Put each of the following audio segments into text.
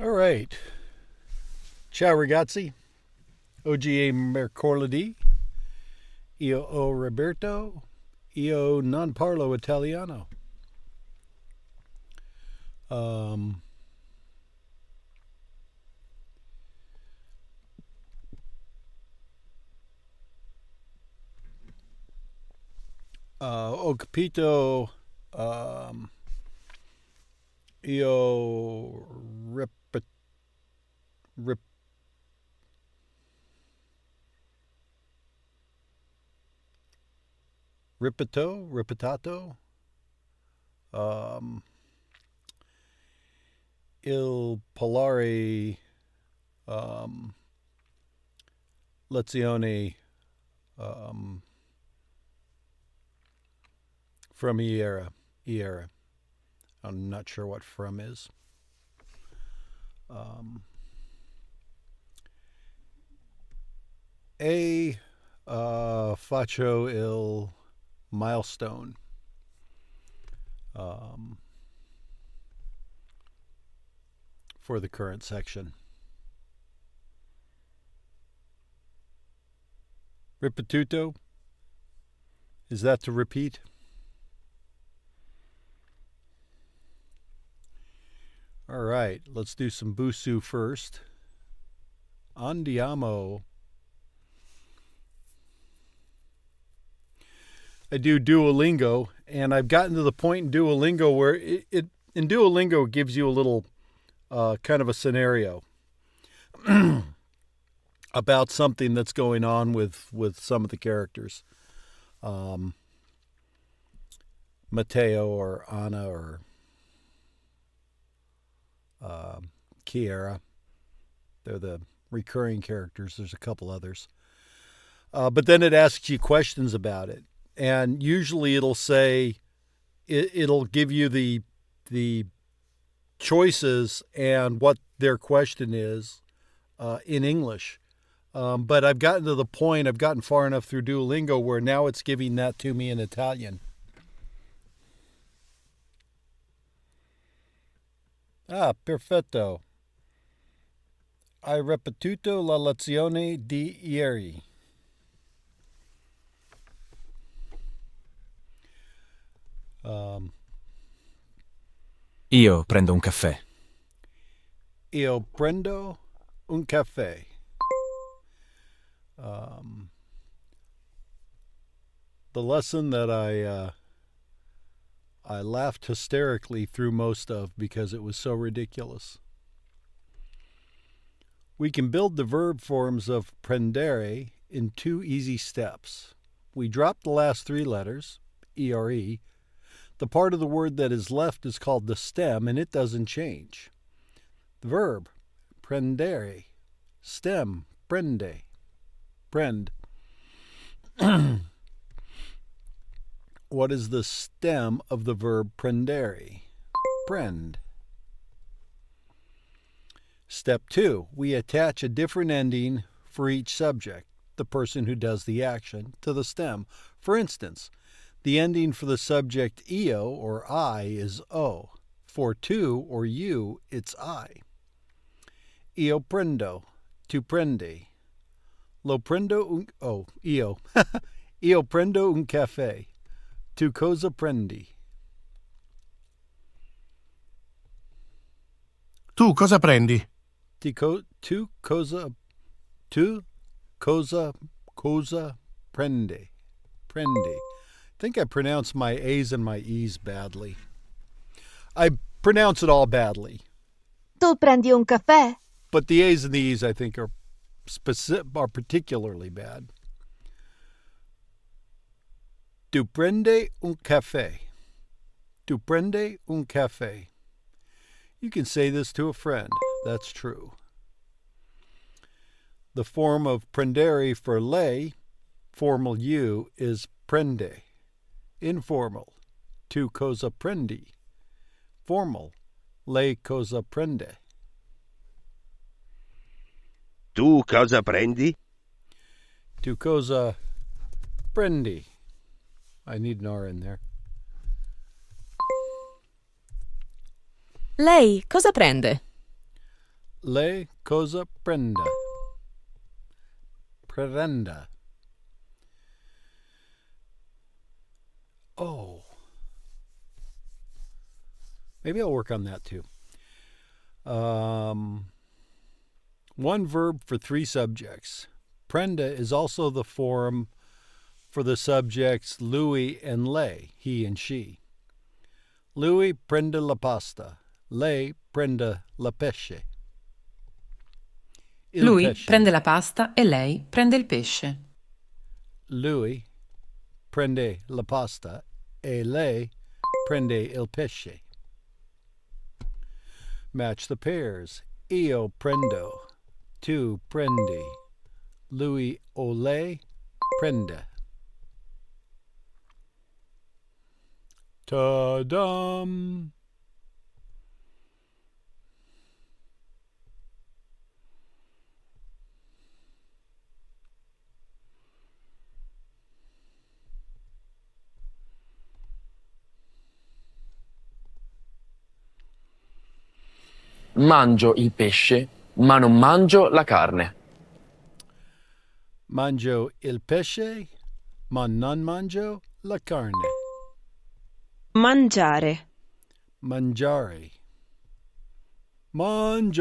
All right. Ciao ragazzi. Oggi mercoledì. Io ho Roberto. Io non parlo italiano. Um, ho capito. Io rip, ripetato. Um, il parlare lezione from iera. Iera. I'm not sure what from is. A faccio il milestone. For the current section. Ripetuto. Is that to repeat? All right, let's do some busu first. Andiamo. I do Duolingo, and I've gotten to the point in Duolingo where in Duolingo it gives you a little kind of a scenario about something that's going on with some of the characters. Matteo or Anna or Kiera. They're the recurring characters. There's a couple others. But then it asks you questions about it. And usually it'll say, it'll give you the choices and what their question is in English. But I've gotten to the point, I've gotten far enough through Duolingo where now it's giving that to me in Italian. Ah, perfetto. Hai ripetuto la lezione di ieri. Io prendo un caffè. Io prendo un caffè. The lesson that I laughed hysterically through most of because it was so ridiculous. We can build the verb forms of prendere in 2 easy steps. We drop the last 3 letters, ere. The part of the word that is left is called the stem, and it doesn't change. The verb, prendere. Stem, prende. Prend. What is the stem of the verb prendere? Prend. Step 2. We attach a different ending for each subject, the person who does the action, to the stem. For instance, the ending for the subject io or I is o. For to or you, it's I. Io prendo, tu prendi. Lo prendo un... Oh, io. Io prendo un caffè. Tu cosa prendi? Tu cosa prendi? Tu cosa prendi? Prendi. I think I pronounce my A's and my E's badly. I pronounce it all badly. Tu prendi un caffè? But the A's and the E's I think are particularly bad. Tu prende un caffè. Tu prende un caffè. You can say this to a friend. That's true. The form of prendere for lei, formal you, is prende. Informal, tu cosa prendi. Formal, lei cosa prende. Tu cosa prendi? Tu cosa prendi. I need an R in there. Lei cosa prende? Lei cosa prenda? Prenda. Oh. Maybe I'll work on that too. One verb for three subjects. Prenda is also the form for the subjects lui and lei, he and she. Lui prende la pasta. Lei prende la pesce. Lui prende la pasta e lei prende il pesce. Lui prende la pasta e lei prende il pesce. Match the pairs. Io prendo. Tu prendi. Lui o lei prende. Ta-dum! Mangio il pesce, ma non mangio la carne. Mangio il pesce, ma non mangio la carne. Mangiare. Mangiare. Mangiare.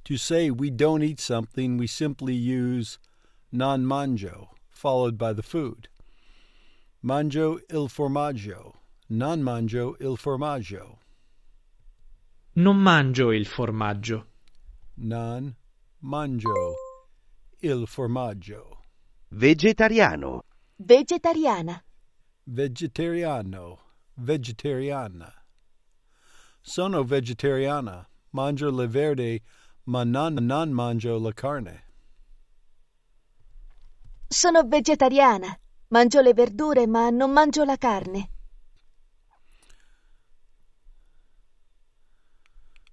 To say we don't eat something, we simply use non mangio, followed by the food. Mangio il formaggio. Non mangio il formaggio. Non mangio il formaggio. Non mangio il formaggio. Vegetariano. Vegetariana. Vegetariano. Vegetariana. Sono vegetariana. Mangio le verde, ma non mangio la carne. Sono vegetariana. Mangio le verdure, ma non mangio la carne.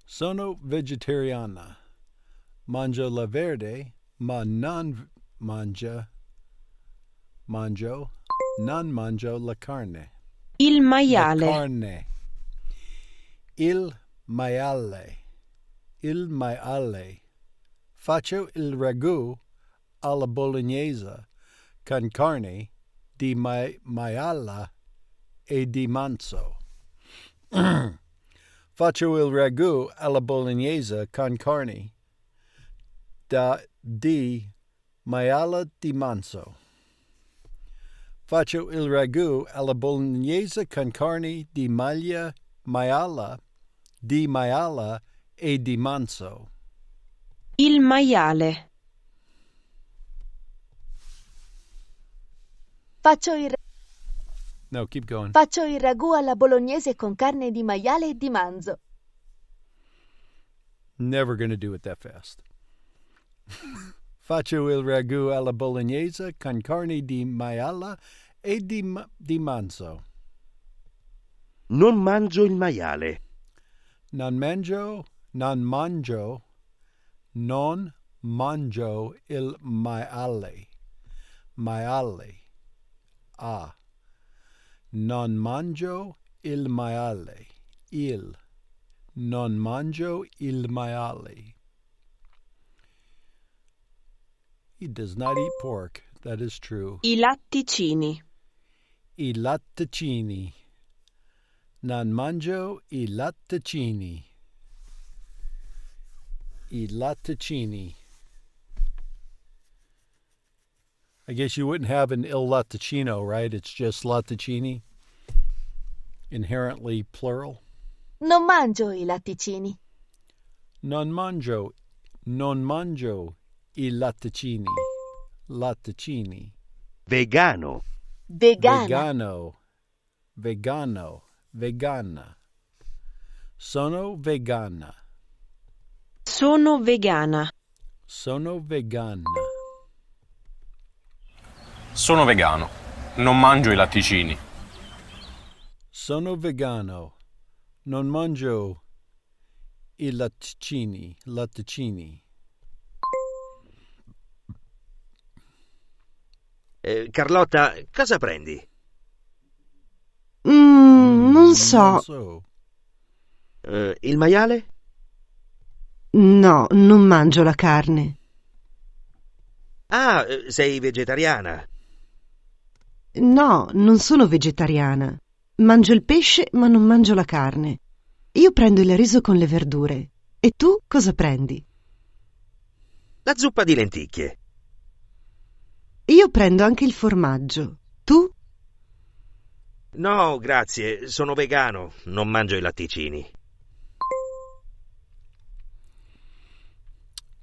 Sono vegetariana. Mangio la verde, ma non mangio la carne. Il maiale. La carne. Il maiale. Il maiale. Faccio il ragù alla bolognese con carne di maiala e di manzo. Faccio il ragù alla bolognese con carne di maiala di manzo. Faccio il ragù alla bolognese con carne di maiala e di manzo. Il maiale. No, keep going. Faccio il ragù alla bolognese con carne di maiale e di manzo. Never going to do it that fast. Faccio il ragù alla bolognese con carne di maiala e di manzo. Non mangio il maiale. Non mangio il maiale. Maiale. Ah. Non mangio il maiale. Non mangio il maiale. He does not eat pork. That is true. I latticini. I latticini. Non mangio i latticini. I latticini. I guess you wouldn't have an il latticino, right? It's just latticini. Inherently plural. Non mangio i latticini. Non mangio i latticini. Latticini. Vegano. Vegana. Vegana. Sono vegana. Sono vegana. Sono vegana. Sono vegano. Non mangio i latticini. Sono vegano. Non mangio i latticini. Carlotta, cosa prendi? Non Non so. Il maiale? No, non mangio la carne. Ah, sei vegetariana. No, non sono vegetariana. Mangio il pesce, ma non mangio la carne. Io prendo il riso con le verdure. E tu cosa prendi? La zuppa di lenticchie. Io prendo anche il formaggio. Tu? No, grazie, sono vegano, non mangio i latticini.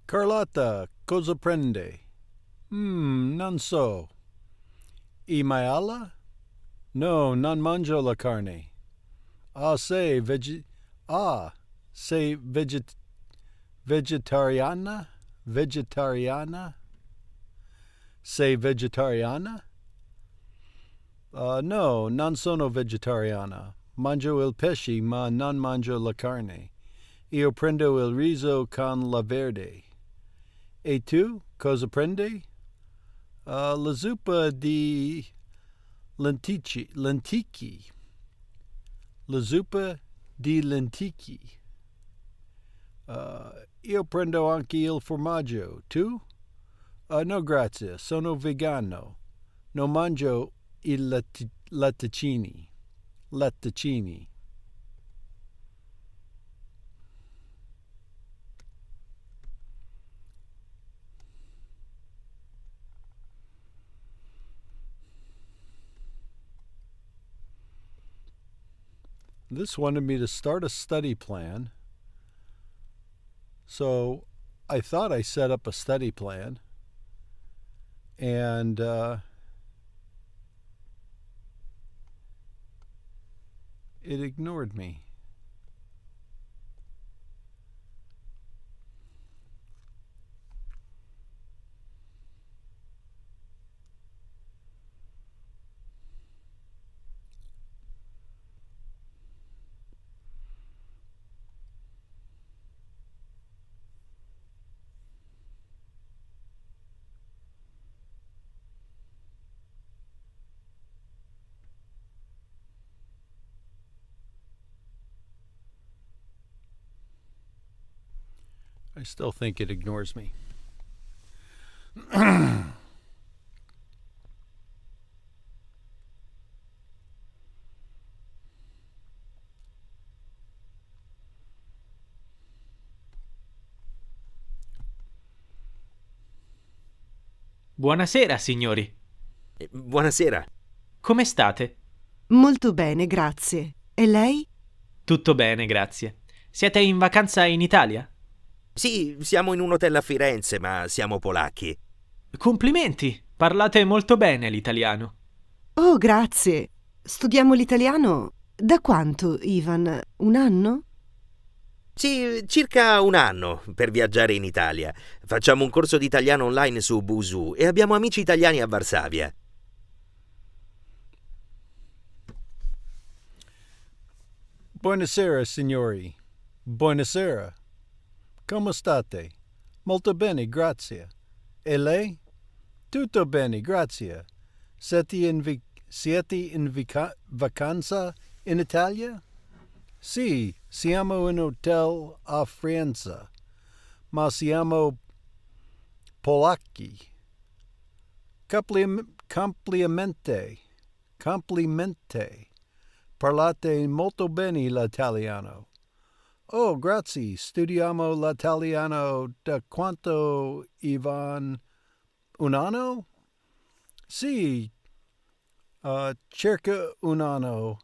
Carlotta, cosa prende? Non so. I maiala? No, non mangio la carne. Sei vegetariana? Vegetariana? Sei vegetariana? No, non sono vegetariana. Mangio il pesce, ma non mangio la carne. Io prendo il riso con la verde. E tu, cosa prendi? La zuppa di lenticchie. La zuppa di lenticchie. Io prendo anche il formaggio. Tu? No, grazie, sono vegano. Non mangio i latticini. Latticini. This wanted me to start a study plan. So I thought I set up a study plan. And it ignored me. I still think it ignores me. Buonasera, signori. Buonasera. Come state? Molto bene, grazie. E lei? Tutto bene, grazie. Siete in vacanza in Italia? Sì, siamo in un hotel a Firenze, ma siamo polacchi. Complimenti! Parlate molto bene l'italiano. Oh, grazie. Studiamo l'italiano. Da quanto, Ivan? Un anno? Sì, circa un anno per viaggiare in Italia. Facciamo un corso di italiano online su Busuu e abbiamo amici italiani a Varsavia. Buonasera, signori. Buonasera. Come state? Molto bene, grazie. E lei? Tutto bene, grazie. Siete in vacanza in Italia? Sì, siamo in hotel a Firenze, ma siamo polacchi. Complimente. Parlate molto bene l'italiano. Oh, grazie. Studiamo l'italiano da quanto, Ivan? Un anno? Sì, circa un anno.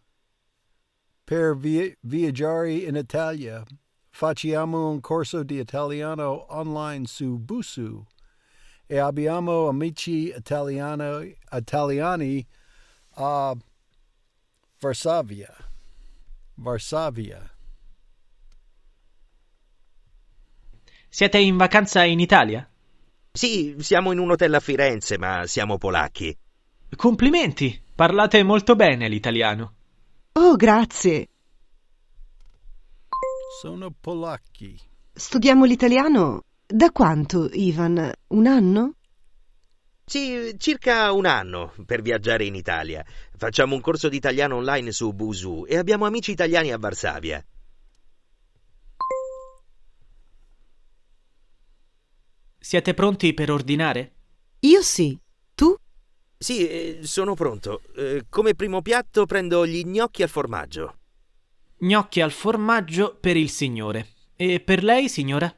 Per viaggiare in Italia facciamo un corso di italiano online su Busuu e abbiamo amici italiani a Varsavia. Siete in vacanza in Italia? Sì, siamo in un hotel a Firenze, ma siamo polacchi. Complimenti! Parlate molto bene l'italiano. Oh, grazie. Sono polacchi. Studiamo l'italiano. Da quanto, Ivan? Un anno? Sì, circa un anno per viaggiare in Italia. Facciamo un corso di italiano online su Busuu e abbiamo amici italiani a Varsavia. Siete pronti per ordinare? Io sì. Tu? Sì, sono pronto. Come primo piatto prendo gli gnocchi al formaggio. Gnocchi al formaggio per il signore. E per lei, signora?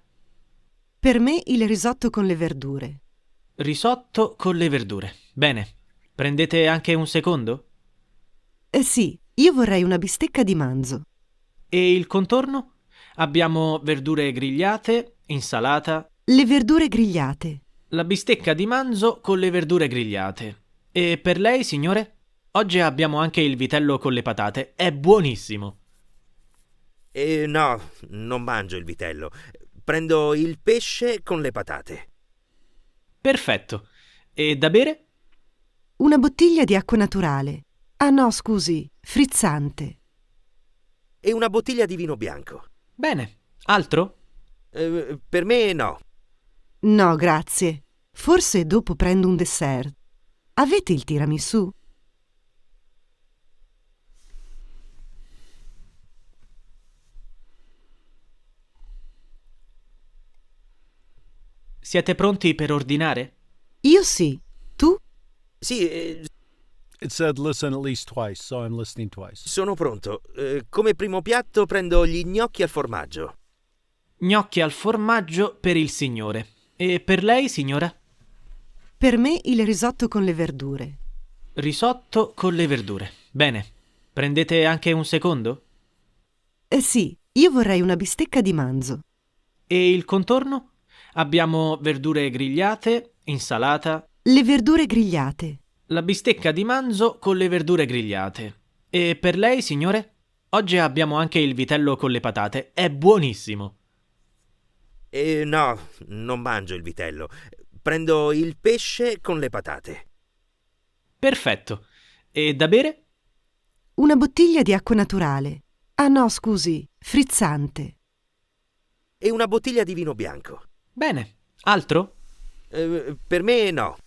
Per me il risotto con le verdure. Risotto con le verdure. Bene. Prendete anche un secondo? Sì, io vorrei una bistecca di manzo. E il contorno? Abbiamo verdure grigliate, insalata, Le verdure grigliate. la bistecca di manzo con le verdure grigliate. E per lei, signore? Oggi abbiamo anche il vitello con le patate. È buonissimo. No, non mangio il vitello. Prendo il pesce con le patate. Perfetto. E da bere? Una bottiglia di acqua naturale. Ah no, scusi, frizzante. E una bottiglia di vino bianco. Bene. Altro? Per me no. No, grazie. Forse dopo prendo un dessert. Avete il tiramisù? Siete pronti per ordinare? Io sì. Tu? Sì, It said listen at least twice, so I'm listening twice. sono pronto. Come primo piatto prendo gli gnocchi al formaggio. Gnocchi al formaggio per il signore. E per lei, signora? Per me il risotto con le verdure. Risotto con le verdure. Bene. Prendete anche un secondo? Sì, io vorrei una bistecca di manzo. E il contorno? Abbiamo verdure grigliate, insalata, Le verdure grigliate. la bistecca di manzo con le verdure grigliate. E per lei, signore? Oggi abbiamo anche il vitello con le patate. È buonissimo. No, non mangio il vitello. Prendo il pesce con le patate. Perfetto. E da bere? Una bottiglia di acqua naturale. Ah no, scusi, frizzante. E una bottiglia di vino bianco. Bene. Altro? Per me no.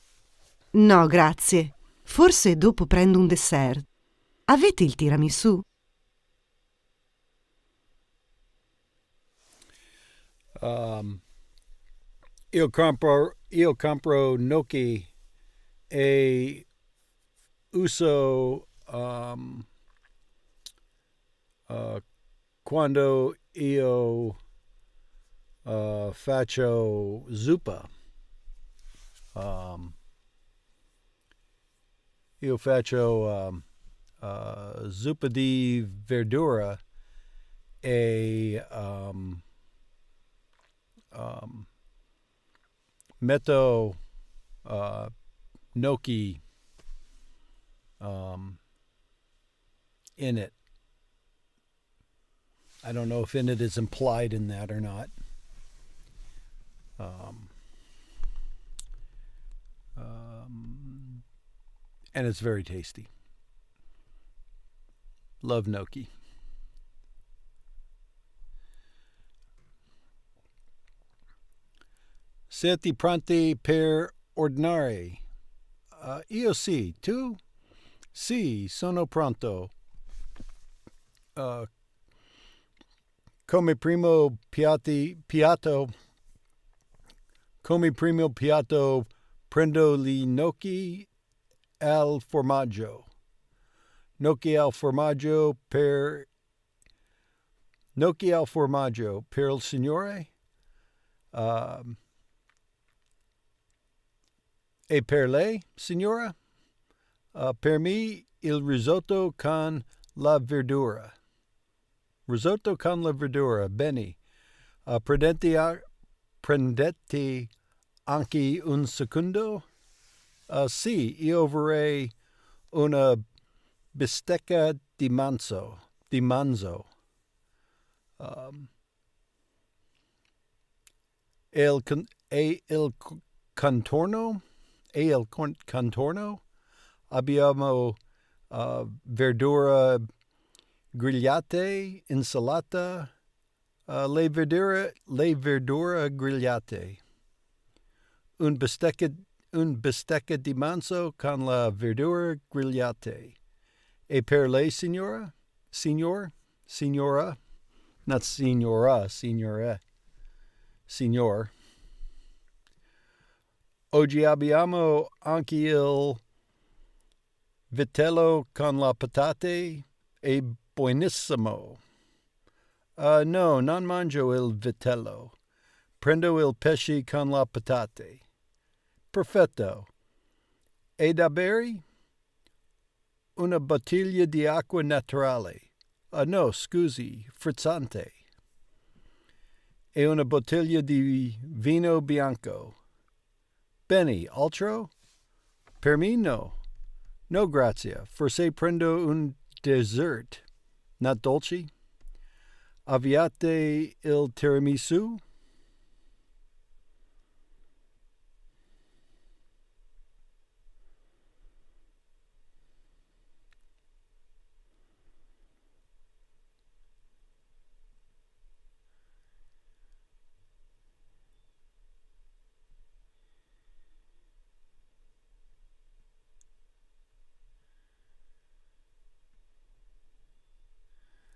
No, grazie. Forse dopo prendo un dessert. Avete il tiramisù? Io compro gnocchi e uso quando io faccio zuppa. Io faccio zuppa di verdura e metto gnocchi in it. I don't know if in it is implied in that or not. And it's very tasty. Love gnocchi. Siete pronti per ordinare? Io sì. Tu? Sì, sono pronto. Come primo piatto prendo gli gnocchi al formaggio. Gnocchi al formaggio per il signore. E per lei, signora? Per me il risotto con la verdura. Risotto con la verdura, bene. Prendete anche un secondo? Sì, io vorrei una bistecca di manzo. Il contorno abbiamo verdura grigliate, insalata, le verdure grigliate, un bistecca un bistecca di manzo con la verdure grigliate. E per lei, signora? Signor? Signora? Not signora, signore. Signor. Oggi abbiamo anche il vitello con la patate. È buonissimo. No, non mangio il vitello. Prendo il pesce con la patate. Perfetto. E da bere? Una bottiglia di acqua naturale. No, scusi, frizzante. E una bottiglia di vino bianco. Bene, altro? Per me no. No, grazie. Forse prendo un dessert. Not dolce? Avviate il tiramisù?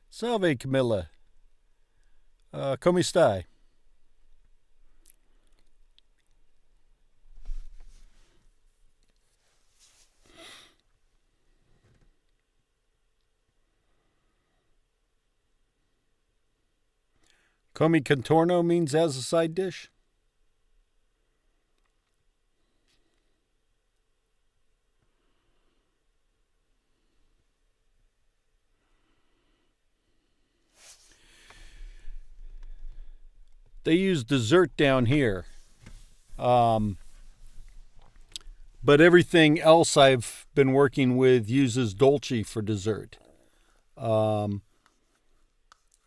Salve, Camilla. Come stai? Come contorno means as a side dish? They use dessert down here. But everything else I've been working with uses dolce for dessert.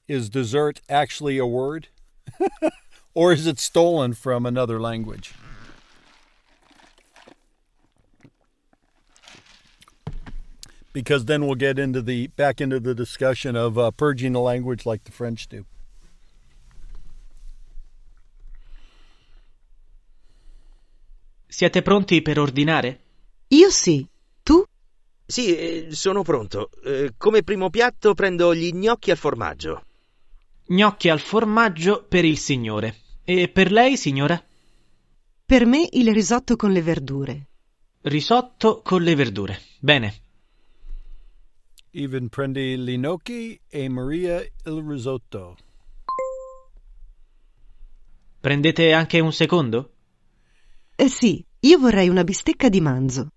Is dessert actually a word? Or is it stolen from another language? Because then we'll get back into the discussion of purging the language like the French do. Siete pronti per ordinare? Io sì. Tu? Sì, sono pronto. Come primo piatto prendo gli gnocchi al formaggio. Gnocchi al formaggio per il signore. E per lei, signora? Per me il risotto con le verdure. Risotto con le verdure. Bene. Even prendi gli gnocchi e Maria il risotto. Prendete anche un secondo? Sì, io vorrei una bistecca di manzo.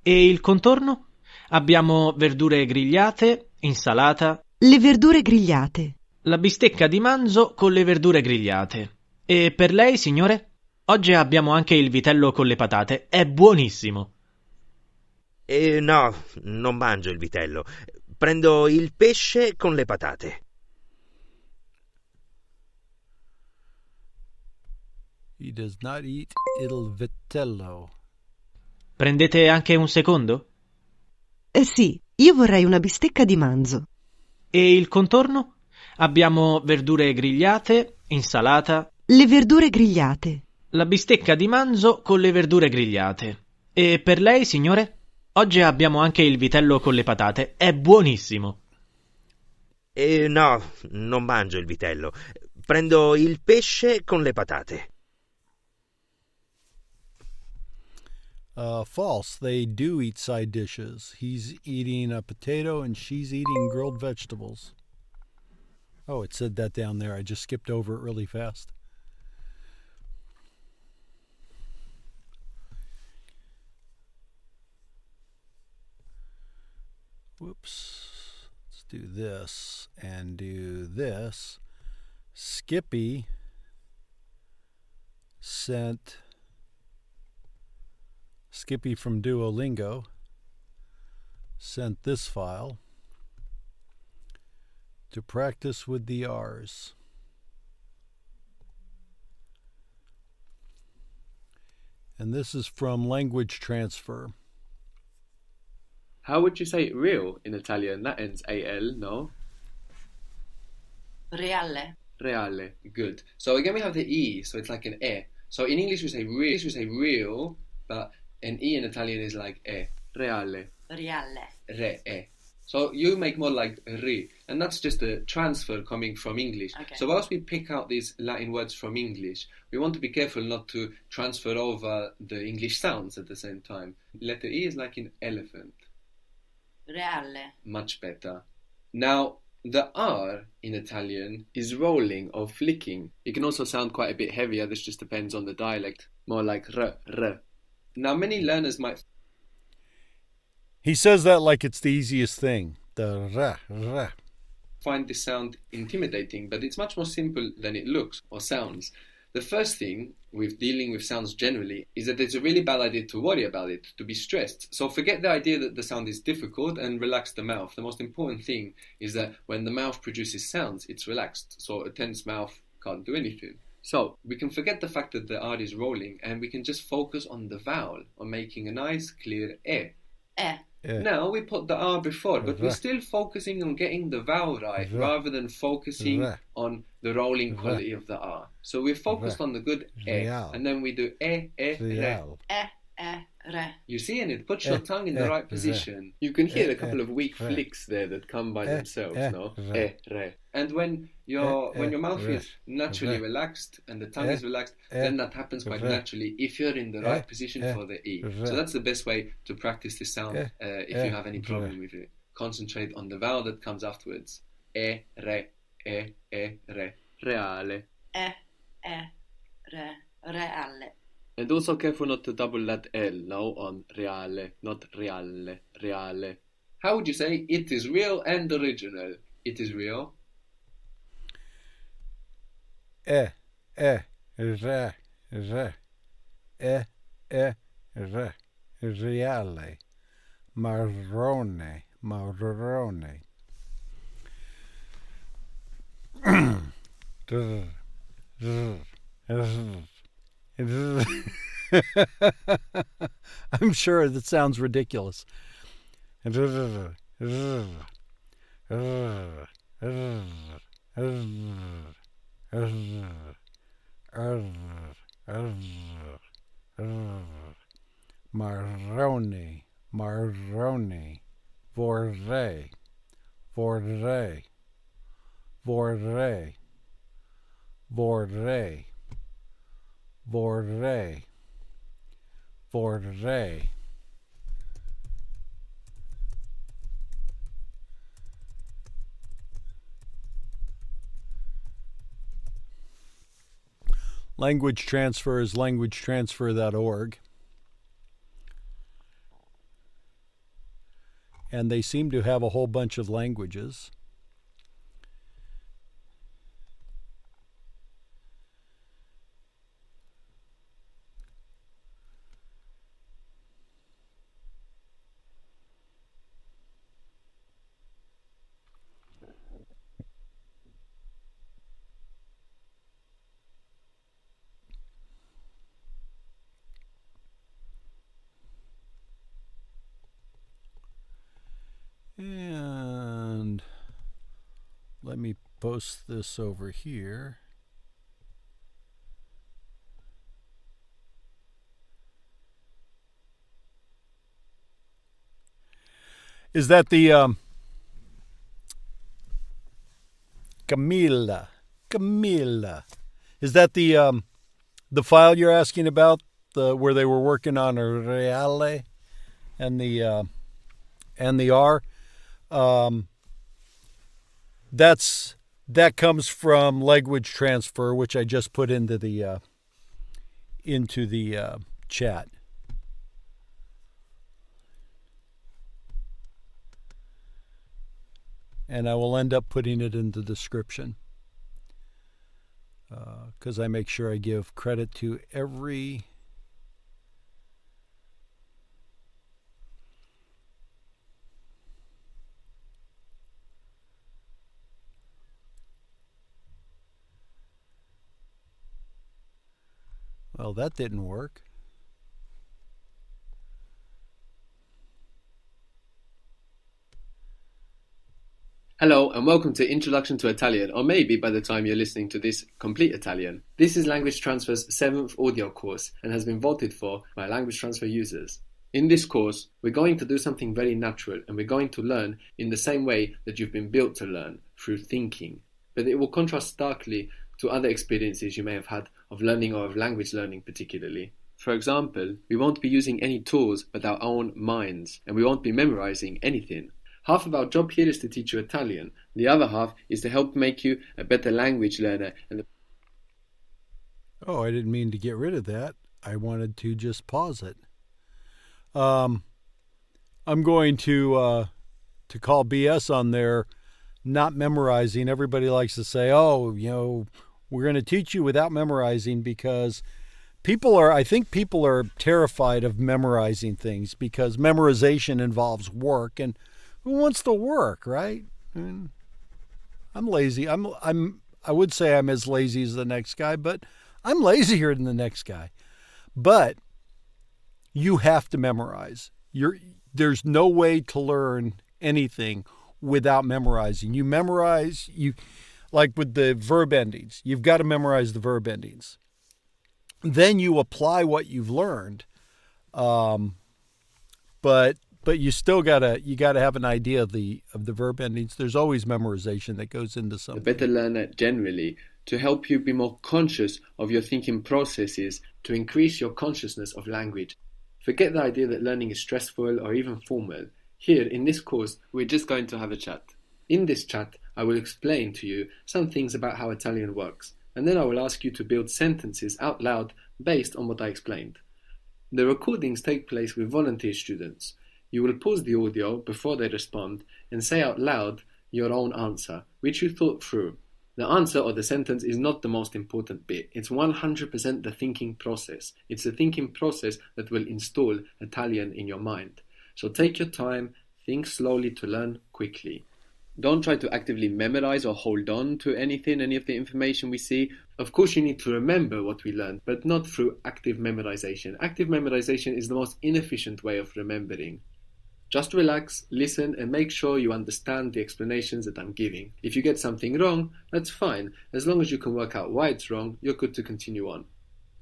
E il contorno? Abbiamo verdure grigliate, insalata, Le verdure grigliate. la bistecca di manzo con le verdure grigliate. E per lei, signore? Oggi abbiamo anche il vitello con le patate. È buonissimo. No, non mangio il vitello. Prendo il pesce con le patate. He does not eat il vitello. Prendete anche un secondo? Sì, io vorrei una bistecca di manzo. E il contorno? Abbiamo verdure grigliate, insalata, Le verdure grigliate. la bistecca di manzo con le verdure grigliate. E per lei, signore? Oggi abbiamo anche il vitello con le patate. È buonissimo. No, non mangio il vitello. Prendo il pesce con le patate. False. They do eat side dishes. He's eating a potato and she's eating grilled vegetables. Oh, it said that down there. I just skipped over it really fast. Whoops. Let's do this and do this. Skippy from Duolingo sent this file to practice with the R's. And this is from Language Transfer. How would you say real in Italian? That ends AL, no? Reale. Reale. Good. So again we have the E, so it's like an E. So in English we say real, but an E in Italian is like E. Reale. Reale. Re. So you make more like re, and that's just a transfer coming from English. Okay. So whilst we pick out these Latin words from English, we want to be careful not to transfer over the English sounds at the same time. Letter E is like an elephant. Reale. Much better. Now, the R in Italian is rolling or flicking. It can also sound quite a bit heavier. This just depends on the dialect. More like r. Now, many learners might He says that like it's the easiest thing. The ra. find this sound intimidating, but it's much more simple than it looks or sounds. The first thing with dealing with sounds generally is that it's a really bad idea to worry about it, to be stressed. So forget the idea that the sound is difficult and relax the mouth. The most important thing is that when the mouth produces sounds, it's relaxed. So a tense mouth can't do anything. So we can forget the fact that the R is rolling and we can just focus on the vowel, on making a nice clear E. Now we put the R before, but we're still focusing on getting the vowel right rather than focusing on the rolling quality of the R. So we're focused on the good E, and then we do re. Re. You see, and it puts your tongue in the right position. You can hear a couple of weak flicks there that come by themselves, no? Re. And when your mouth is naturally relaxed and the tongue is relaxed, then that happens quite naturally if you're in the right position for the E. So that's the best way to practice this sound if you have any problem with it. Concentrate on the vowel that comes afterwards. E, re. Reale. Reale. And also careful not to double that L, no, on reale, not reale, reale. How would you say it is real and original? It is real. Re. Reale. Marrone. I'm sure that sounds ridiculous. Marrone. Vorrei. Language transfer is languagetransfer.org. And they seem to have a whole bunch of languages. And let me post this over here. Is that the Camilla? Is that the file you're asking about? Where they were working on a reale and the R? That comes from language transfer, which I just put into the chat. And I will end up putting it in the description because I make sure I give credit to every Well, that didn't work. Hello and welcome to Introduction to Italian, or maybe by the time you're listening to this, Complete Italian. This is Language Transfer's 7th audio course and has been voted for by Language Transfer users. In this course, we're going to do something very natural and we're going to learn in the same way that you've been built to learn, through thinking. But it will contrast starkly to other experiences you may have had of learning or of language learning particularly. For example, we won't be using any tools but our own minds, and we won't be memorizing anything. Half of our job here is to teach you Italian. The other half is to help make you a better language learner. Oh, I didn't mean to get rid of that. I wanted to just pause it. I'm going to call BS on their not memorizing. Everybody likes to say, oh, we're going to teach you without memorizing because I think people are terrified of memorizing things because memorization involves work, and who wants to work, right? I'm lazy. I would say I'm as lazy as the next guy, but I'm lazier than the next guy. But you have to memorize. There's no way to learn anything without memorizing. You memorize, like with the verb endings, you've got to memorize the verb endings. Then you apply what you've learned. But you still gotta have an idea of the verb endings. There's always memorization that goes into something. A better learner generally, to help you be more conscious of your thinking processes, to increase your consciousness of language. Forget the idea that learning is stressful or even formal. Here, in this course, we're just going to have a chat. In this chat, I will explain to you some things about how Italian works, and then I will ask you to build sentences out loud based on what I explained. The recordings take place with volunteer students. You will pause the audio before they respond and say out loud your own answer, which you thought through. The answer or the sentence is not the most important bit. It's 100% the thinking process. It's the thinking process that will install Italian in your mind. So take your time, think slowly to learn quickly. Don't try to actively memorize or hold on to any of the information we see. Of course, you need to remember what we learned, but not through active memorization. Active memorization is the most inefficient way of remembering. Just relax, listen, and make sure you understand the explanations that I'm giving. If you get something wrong, that's fine. As long as you can work out why it's wrong, you're good to continue on.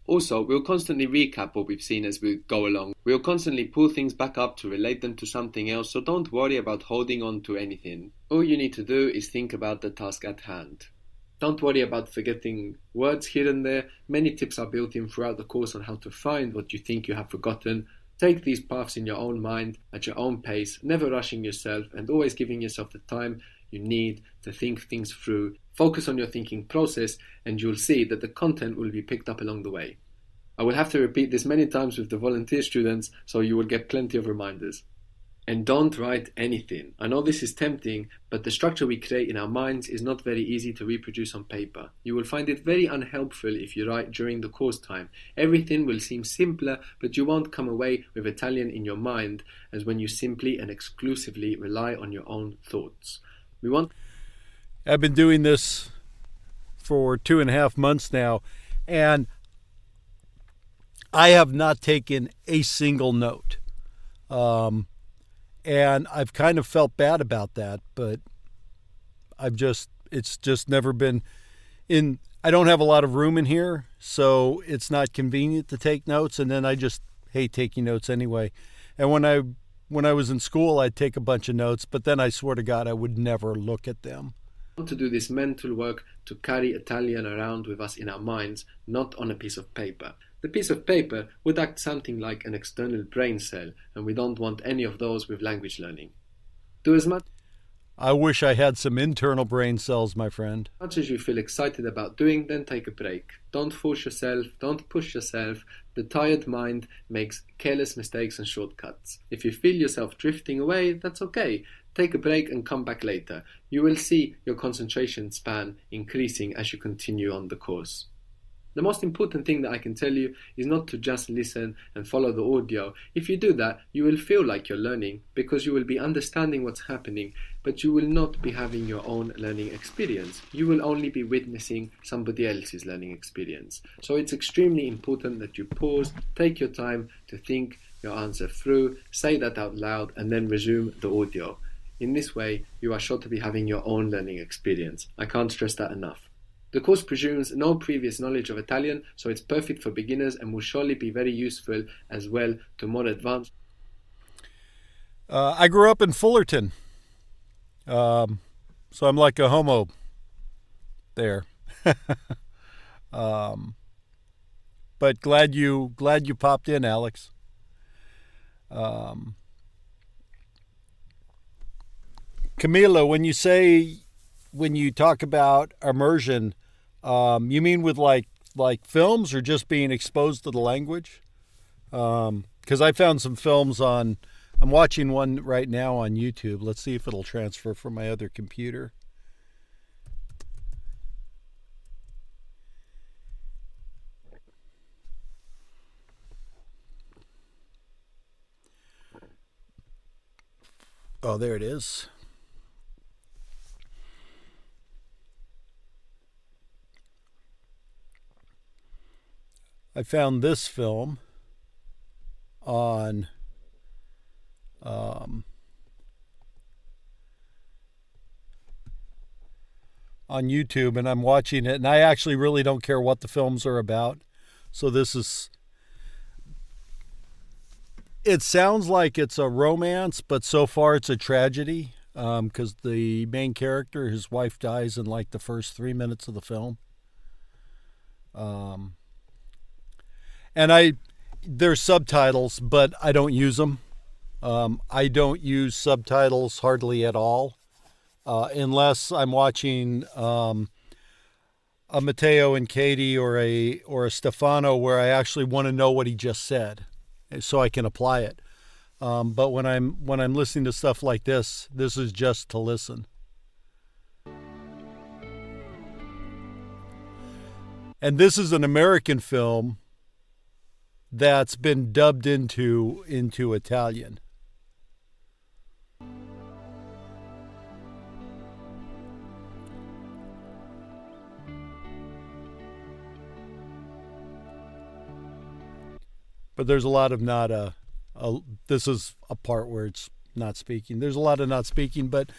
Also, we'll constantly recap what we've seen as we go along. We'll constantly pull things back up to relate them to something else, so don't worry about holding on to anything. All you need to do is think about the task at hand. Don't worry about forgetting words here and there. Many tips are built in throughout the course on how to find what you think you have forgotten. Take these paths in your own mind, at your own pace, never rushing yourself, and always giving yourself the time you need to think things through. Focus on your thinking process, and you'll see that the content will be picked up along the way. I will have to repeat this many times with the volunteer students, so you will get plenty of reminders. And don't write anything. I know this is tempting, but the structure we create in our minds is not very easy to reproduce on paper. You will find it very unhelpful if you write during the course time. Everything will seem simpler, but you won't come away with Italian in your mind as when you simply and exclusively rely on your own thoughts. I've been doing this for 2.5 months now, and I have not taken a single note. And I've kind of felt bad about that, but it's just never been I don't have a lot of room in here, so it's not convenient to take notes, and then I just hate taking notes anyway. And when I was in school, I'd take a bunch of notes, but then I swear to God, I would never look at them. We want to do this mental work to carry Italian around with us in our minds, not on a piece of paper. The piece of paper would act something like an external brain cell, and we don't want any of those with language learning. Do as much I wish I had some internal brain cells, my friend. as you feel excited about doing, then take a break. Don't force yourself, don't push yourself. The tired mind makes careless mistakes and shortcuts. If you feel yourself drifting away, that's okay. Take a break and come back later. You will see your concentration span increasing as you continue on the course. The most important thing that I can tell you is not to just listen and follow the audio. If you do that, you will feel like you're learning because you will be understanding what's happening, but you will not be having your own learning experience. You will only be witnessing somebody else's learning experience. So it's extremely important that you pause, take your time to think your answer through, say that out loud, and then resume the audio. In this way, you are sure to be having your own learning experience. I can't stress that enough. The course presumes no previous knowledge of Italian, so it's perfect for beginners and will surely be very useful as well to more advanced. I grew up in Fullerton, so I'm like a homo there. But glad you popped in, Alex. Camila, when you talk about immersion, you mean with like films or just being exposed to the language? Because I found some films I'm watching one right now on YouTube. Let's see if it'll transfer from my other computer. Oh, there it is. I found this film on YouTube, and I'm watching it, and I actually really don't care what the films are about. So it sounds like it's a romance, but so far it's a tragedy, because the main character, his wife, dies in like the first 3 minutes of the film. And there's subtitles, but I don't use them. I don't use subtitles hardly at all, unless I'm watching a Matteo and Katie or a Stefano where I actually want to know what he just said, so I can apply it. But when I'm listening to stuff like this is just to listen. And this is an American film that's been dubbed into Italian. But there's a lot of this is a part where it's not speaking. There's a lot of not speaking, but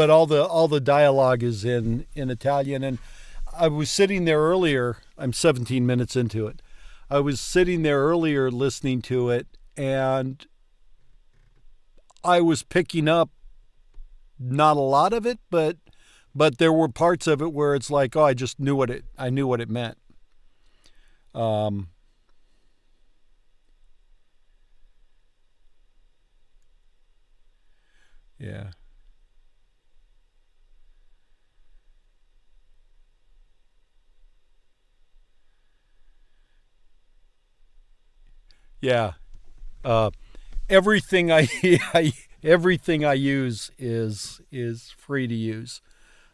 all the dialogue is in Italian. And I was sitting there earlier. I'm 17 minutes into it. I was sitting there earlier listening to it, and I was picking up not a lot of it, but there were parts of it where it's like, oh, I knew what it meant. Yeah. Yeah. Everything I use is free to use.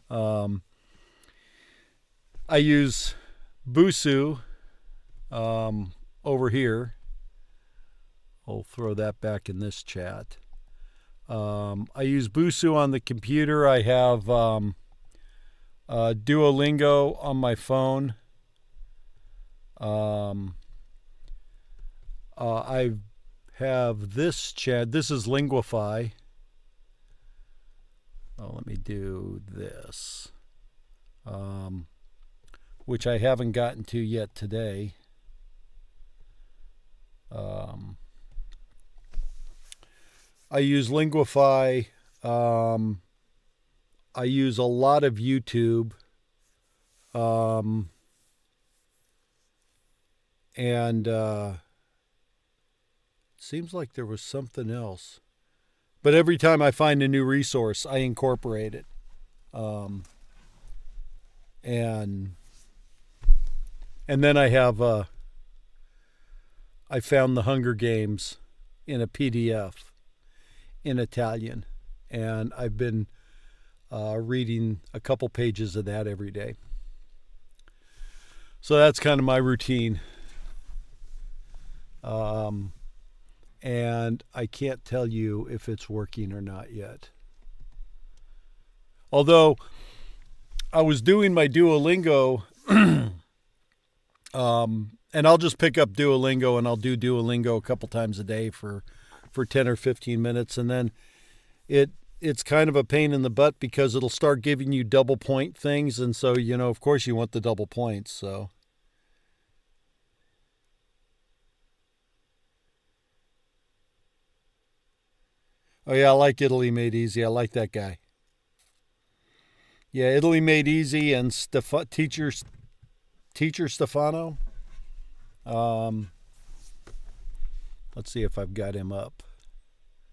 I use Busu over here. I'll throw that back in this chat. I use Busu on the computer. I have Duolingo on my phone. I have this chat. This is Linguify. Oh, let me do this, which I haven't gotten to yet today. I use Linguify. I use a lot of YouTube. And seems like there was something else. But every time I find a new resource, I incorporate it. And then I found the Hunger Games in a PDF in Italian, and I've been reading a couple pages of that every day. So that's kind of my routine. And I can't tell you if it's working or not yet. Although I was doing my Duolingo, and I'll just pick up Duolingo and I'll do Duolingo a couple times a day for 10 or 15 minutes, and then it's kind of a pain in the butt because it'll start giving you double point things. And so, of course you want the double points. So. Oh, yeah, I like Italy Made Easy. I like that guy. Yeah, Italy Made Easy and Teacher Stefano. Let's see if I've got him up.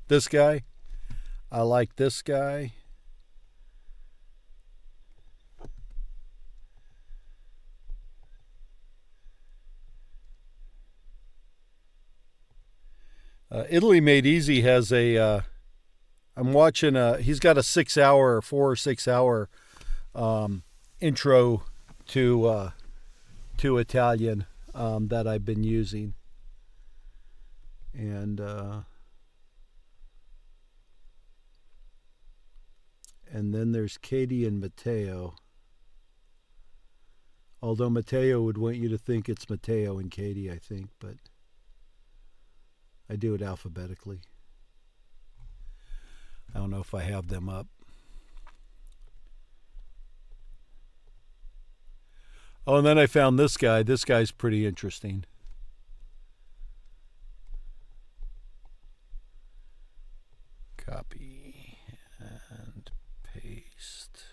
This guy. I like this guy. Italy Made Easy has I'm watching he's got a 4 or 6 hour intro to Italian that I've been using. And then there's Katie and Matteo. Although Matteo would want you to think it's Matteo and Katie, I think, but I do it alphabetically. I don't know if I have them up. Oh, and then I found this guy. This guy's pretty interesting. Copy and paste.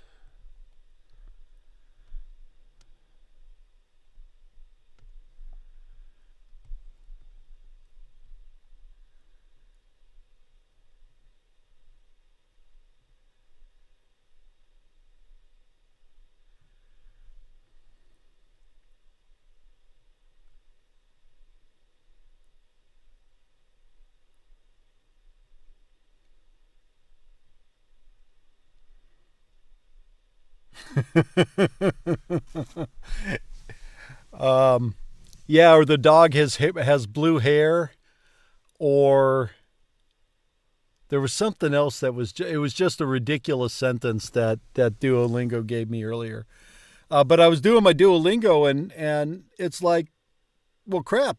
Yeah, or the dog has blue hair, or there was something else that it was just a ridiculous sentence that Duolingo gave me earlier. But I was doing my Duolingo and it's like, well, crap,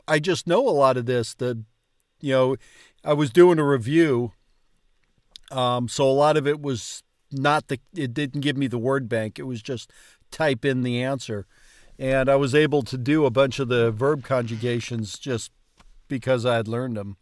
I just know a lot of this. I was doing a review, so a lot of it was it didn't give me the word bank. It was just type in the answer. And I was able to do a bunch of the verb conjugations just because I had learned them.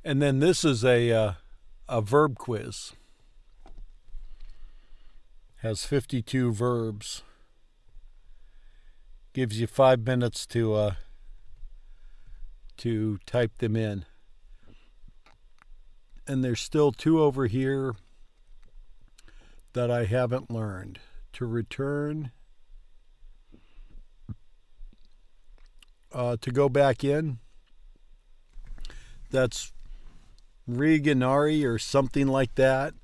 And then this is a verb quiz. Has 52 verbs. Gives you 5 minutes to type them in. And there's still 2 over here that I haven't learned. To return, to go back in. That's Reganari or something like that,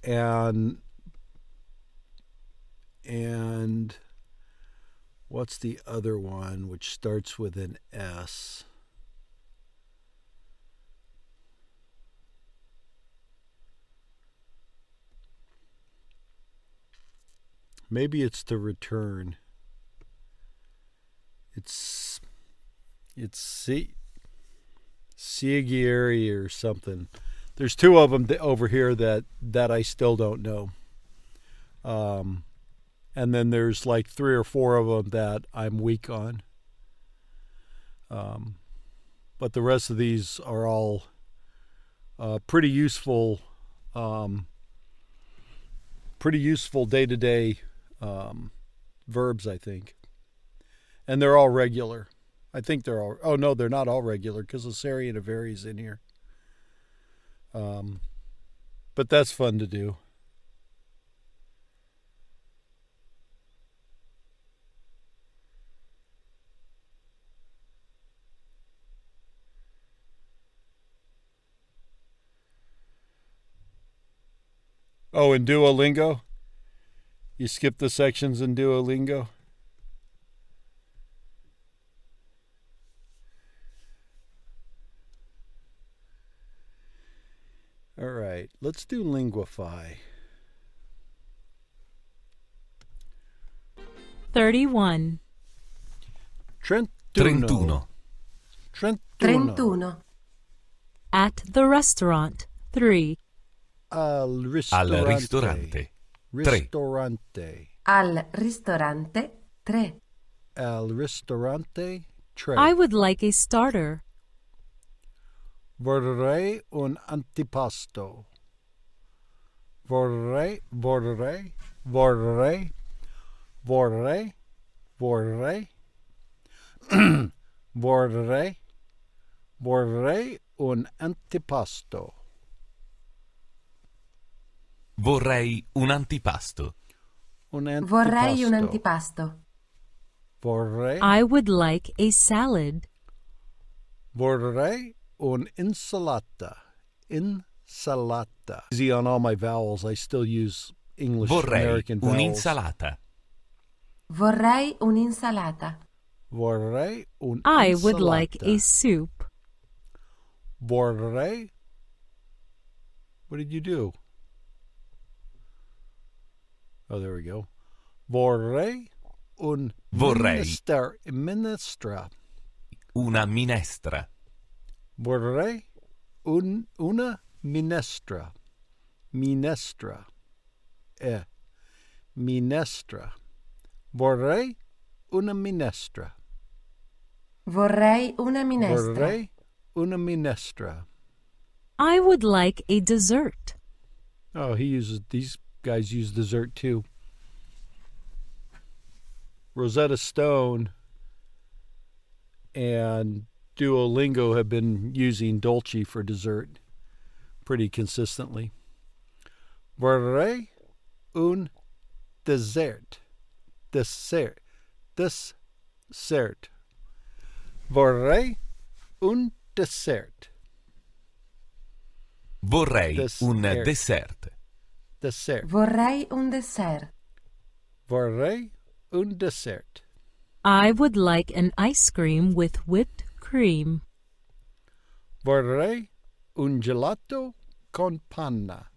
and what's the other one which starts with an S? Maybe it's to return. It's Sigieri or something. There's 2 of them over here that I still don't know. And then there's like 3 or 4 of them that I'm weak on. But the rest of these are all pretty useful day-to-day verbs, I think. And they're all regular. I think they're all... Oh, no, they're not all regular because the Sari and Averi is in here. But that's fun to do. Oh, and Duolingo? You skip the sections in Duolingo? All right, let's do Linguify. 31. 31. 31. At the restaurant. 3. Al ristorante. Al ristorante. 3. Ristorante. Al ristorante 3. Al ristorante 3. I would like a starter. Vorrei un antipasto. Vorrei, vorrei, vorrei, vorrei, vorrei, vorrei, vorrei un antipasto. Vorrei un antipasto. Un antipasto. Vorrei un antipasto. Vorrei. I would like a salad. Vorrei un'insalata. Insalata. Easy on all my vowels. I still use English Vorrei American vowels. un'insalata. Vorrei un'insalata. Vorrei un'insalata. I would like a soup. Vorrei. What did you do? Oh, there we go. Vorrei un Vorrei. minestra. Una minestra. Vorrei una minestra. Minestra. Minestra. Vorrei una minestra. Vorrei una minestra. Vorrei una minestra. I would like a dessert. Oh, these guys use dessert too. Rosetta Stone and Duolingo have been using dolce for dessert pretty consistently. Vorrei un dessert. Dessert. Dessert. Vorrei un dessert. Vorrei un Dessert. dessert. Dessert. Vorrei un dessert. Vorrei un dessert. I would like an ice cream with whipped cream. Vorrei un gelato con panna.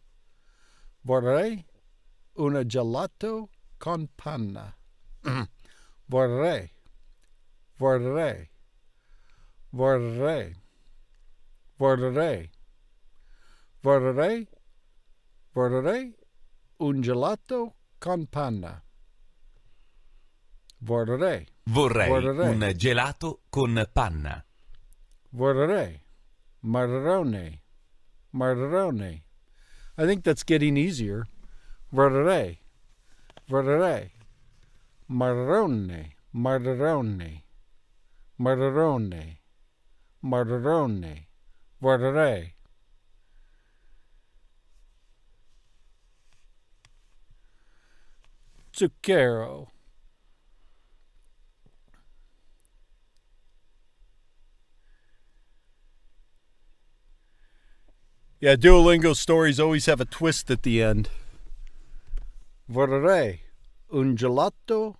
Vorrei una gelato con panna. Vorrei. Vorrei. Vorrei. Vorrei. Vorrei. Vorrei un gelato con panna. Vorrei. Vorrei Vorrei. un gelato con panna. Vorrei. Marrone. Marrone. I think that's getting easier. Vorrei. Vorrei. Marrone. Marrone. Marrone. Marrone. Vorrei. Zucchero. Yeah, Duolingo stories always have a twist at the end. Vorrei un gelato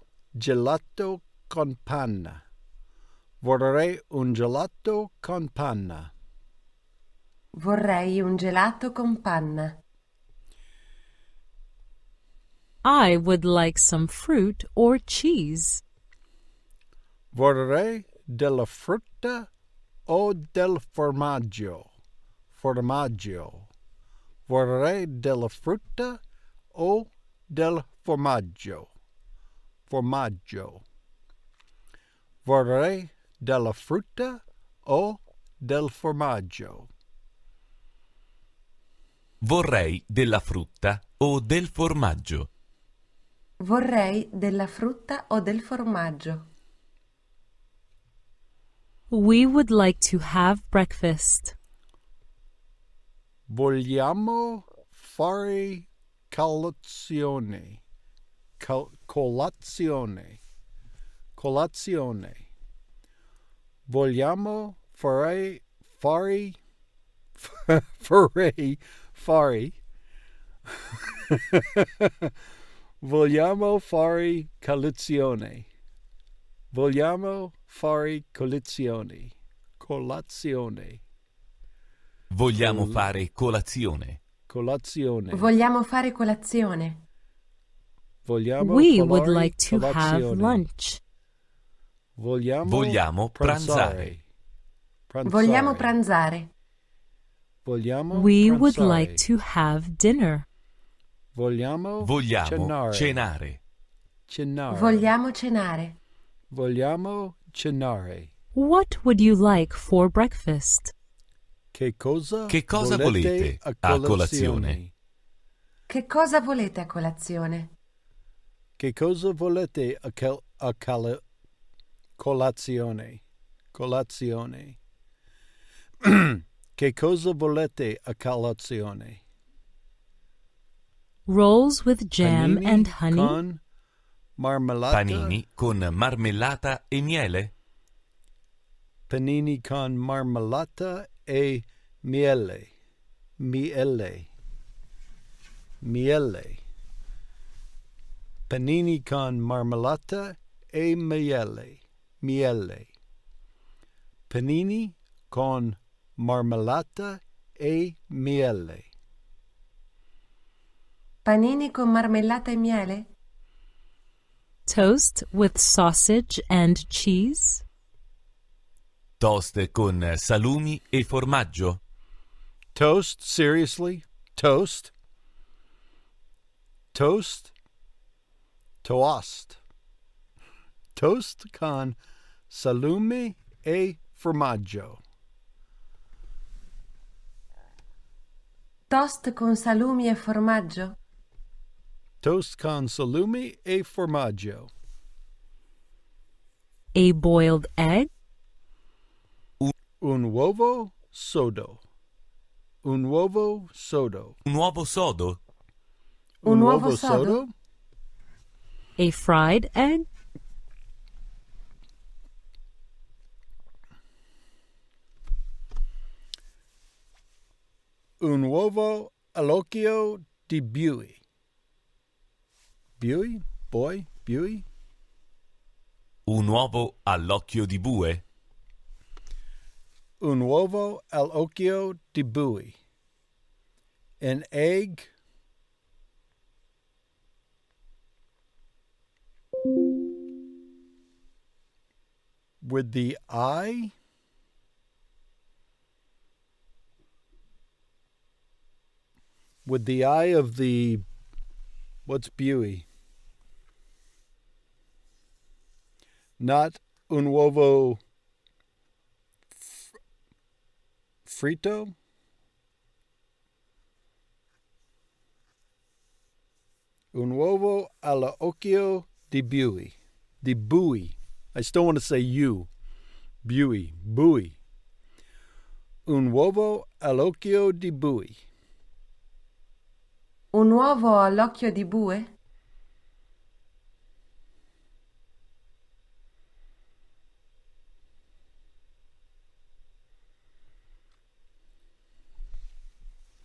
con panna. Vorrei un gelato con panna. Vorrei un gelato con panna. I would like some fruit or cheese. Vorrei della frutta o del formaggio. Formaggio. Vorrei della frutta o del formaggio. Formaggio. Vorrei della frutta o del formaggio. Vorrei della frutta o del formaggio. Vorrei della frutta o del formaggio. We would like to have breakfast. Vogliamo fare colazione. Colazione. Colazione. Vogliamo fare fare Vogliamo fare colazione. Vogliamo fare colazione. Colazione. Vogliamo fare colazione. Colazione. Vogliamo fare colazione. Vogliamo We would fare like to have colazione. lunch. Vogliamo pranzare. Vogliamo pranzare. Vogliamo We would pranzare. like to have dinner. Vogliamo Vogliamo cenare. Cenare. Vogliamo cenare. Vogliamo cenare. What would you like for breakfast? Che cosa volete a colazione? Che cosa volete a colazione? Che cosa volete colazione? Colazione. Che cosa volete a colazione? Rolls with jam Panini and honey? con marmellata. Panini con marmellata e miele? Panini con marmellata e miele. Miele. Miele. Panini con marmellata e miele. Miele. Panini con marmellata e miele. Panini con marmellata e miele? Toast with sausage and cheese? Toast con salumi e formaggio? Toast? Seriously? Toast? Toast? Toast. Toast con salumi e formaggio. Toast con salumi e formaggio? Toast con salumi e formaggio. A boiled egg? Un uovo sodo. Un uovo sodo. Un uovo sodo? Un uovo sodo? A fried egg? Un uovo all'occhio di bue. Bue? Boy? Bue? Un uovo all'occhio di bue? Un uovo all'occhio di bue. An egg with the eye of the what's bue? Not un uovo frito? Un uovo all'occhio di bue. Di bue. I still want to say you. Bue. Bue. Un uovo all'occhio di bue. Un uovo all'occhio di bue?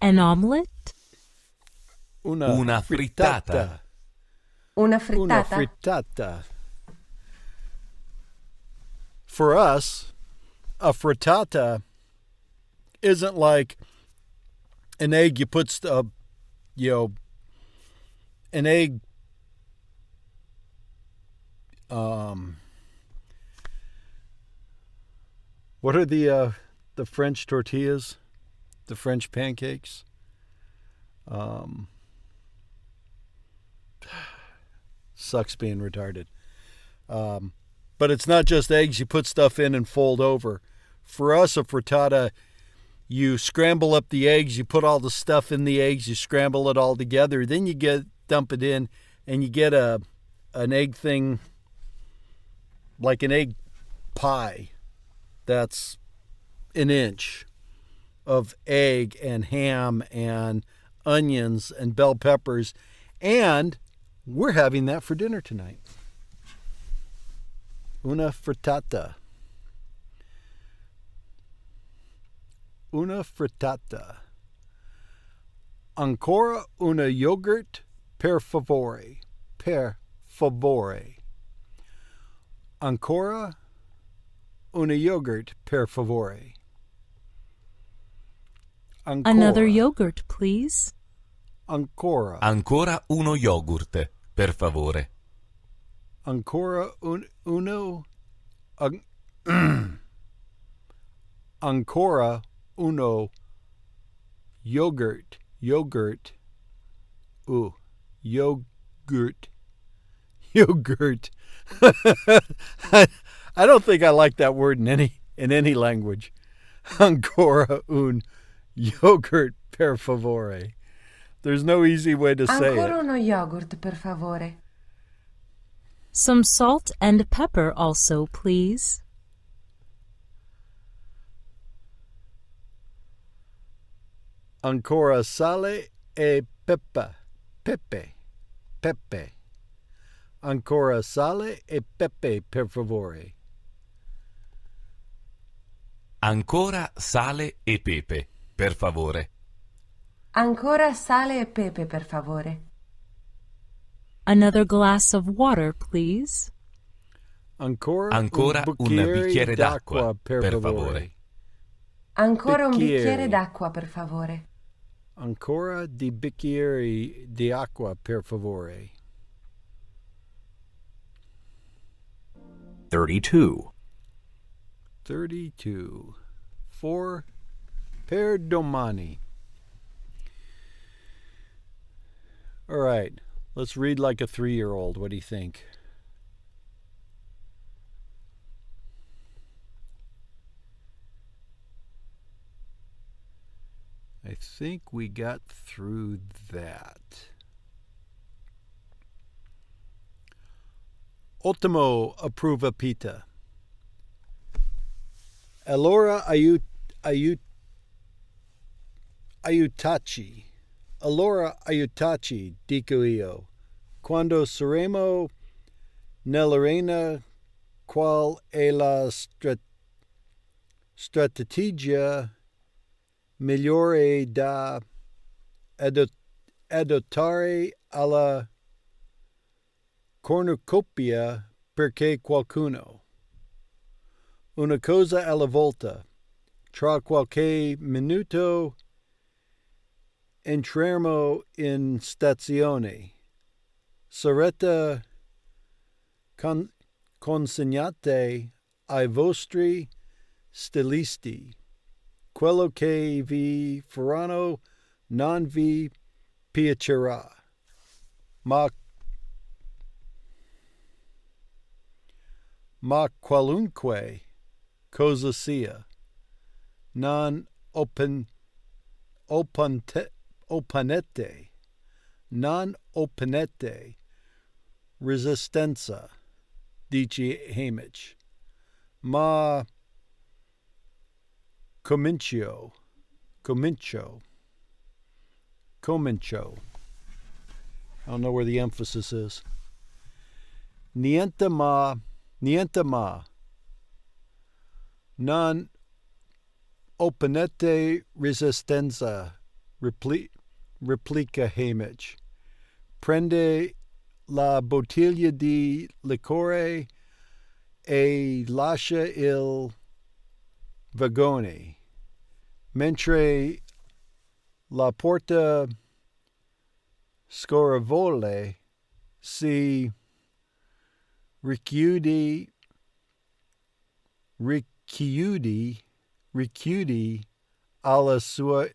An omelette? Una frittata. Una frittata? Una frittata. For us, a frittata isn't like an egg you put an egg what are the French tortillas? The French pancakes? Sucks being retarded. But it's not just eggs you put stuff in and fold over. For us, a frittata, you scramble up the eggs, you put all the stuff in the eggs, you scramble it all together, then you dump it in, and you get an egg thing, like an egg pie that's an inch of egg and ham and onions and bell peppers, and we're having that for dinner tonight. Una frittata. Una frittata. Ancora una yogurt per favore. per favore. Ancora una yogurt per favore. Another yogurt, please. Ancora. Ancora uno yogurt, per favore. Ancora uno. Ancora uno yogurt. Yogurt. Yogurt. Yogurt. I don't think I like that word in any language. Ancora un yogurt per favore. There's no easy way to say Ancora it. uno yogurt, per favore. Some salt and pepper also, please. Ancora sale e pepe. Pepe. Pepe. Ancora sale e pepe, per favore. Ancora sale e pepe, per favore. Ancora sale e pepe, per favore. Another glass of water, please. Ancora un bicchiere d'acqua, per favore. Ancora un bicchiere d'acqua, per favore. Ancora di bicchieri di acqua, per favore. 32. 32. 4. Per domani. All right, let's read like a 3-year-old. What do you think? I think we got through that. Ottimo, approva pita. Allora aiutaci. Allora aiutaci, dico io. Quando saremo nell'arena, qual è la strategia migliore da adottare alla cornucopia perché qualcuno. Una cosa alla volta. Tra qualche minuto entriamo in stazione. Sarete consegnate ai vostri stilisti. Quello che vi faranno non vi piacerà, ma qualunque cosa sia, non opponete resistenza, dice Hamish, ma comincio. I don't know where the emphasis is. Niente ma. Non opponete resistenza, replica Hamish. Prende la bottiglia di liquore e lascia il vagone, mentre la porta scorrevole si richiudi alla sua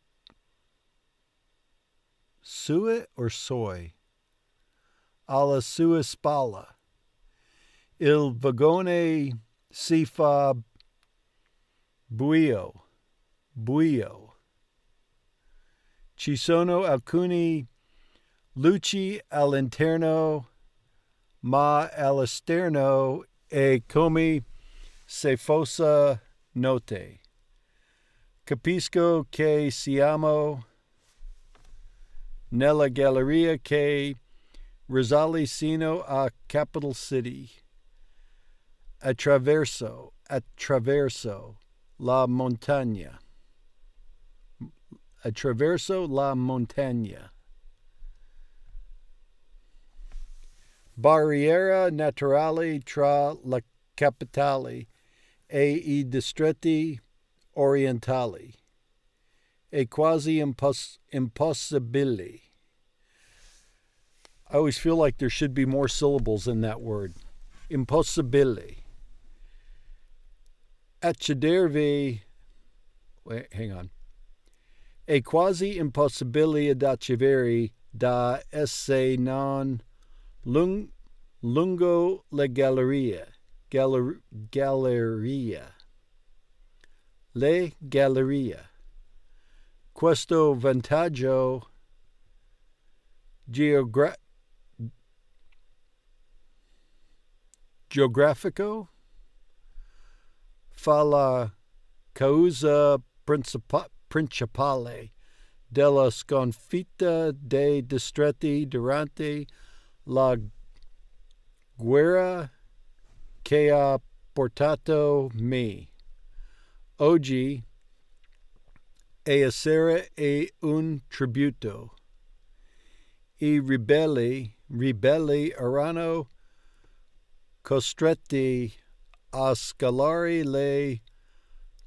alla sua spalla. Il vagone si fa buio. Ci sono alcune luci all'interno, ma all'esterno è come se fosse notte. Capisco che siamo nella galleria che risale sino a Capital City. Attraverso la montagna. Attraverso la montagna. barriera naturale tra la capitale e I distretti orientali. È quasi impossibile. I always feel like there should be more syllables in that word. Impossibile. Accedervi. Wait, hang on. È quasi impossibile ad accedere da esse non lungo la galleria. Galleria. Le galleria. Questo vantaggio geografico fa la causa principale della sconfitta dei distretti durante la guerra che ha portato me. Oggi essere è un tributo. I ribelli erano costretti a scalare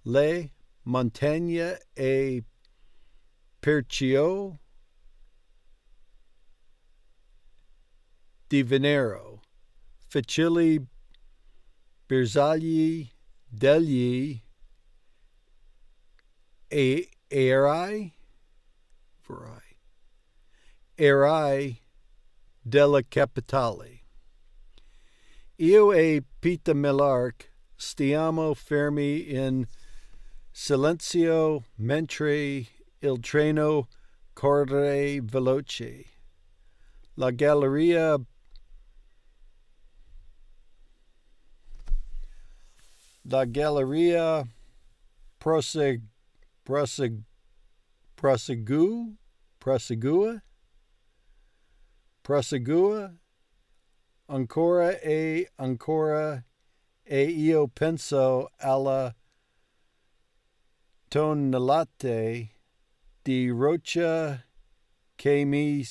le montagne e perciò divennero facili bersagli degli erai della capitale. Io e Peter Millark stiamo fermi in silenzio mentre il treno corre veloce. La galleria prosegua ancora e io penso alla tonnellate di roccia che mi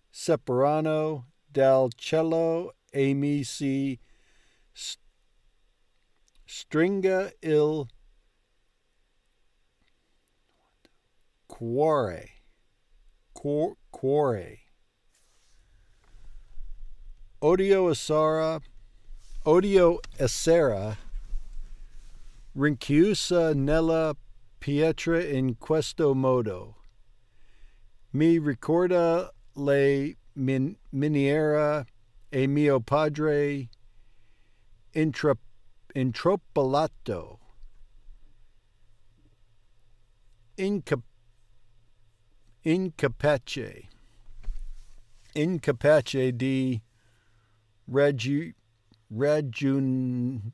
separano dal cielo e mi si stringa il cuore. Odio essere rinchiusa nella pietra in questo modo. Mi ricorda le miniere e mio padre intrappolato. Incapace di raggiungere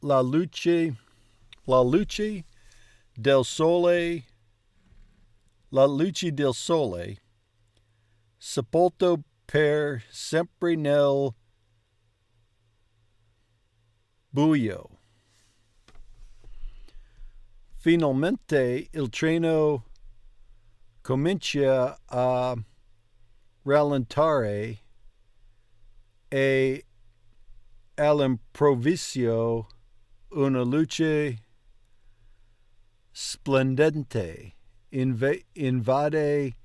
la luce del sole, sepolto per sempre nel buio. Finalmente il treno comincia a rallentare e all'improvviso una luce splendente invade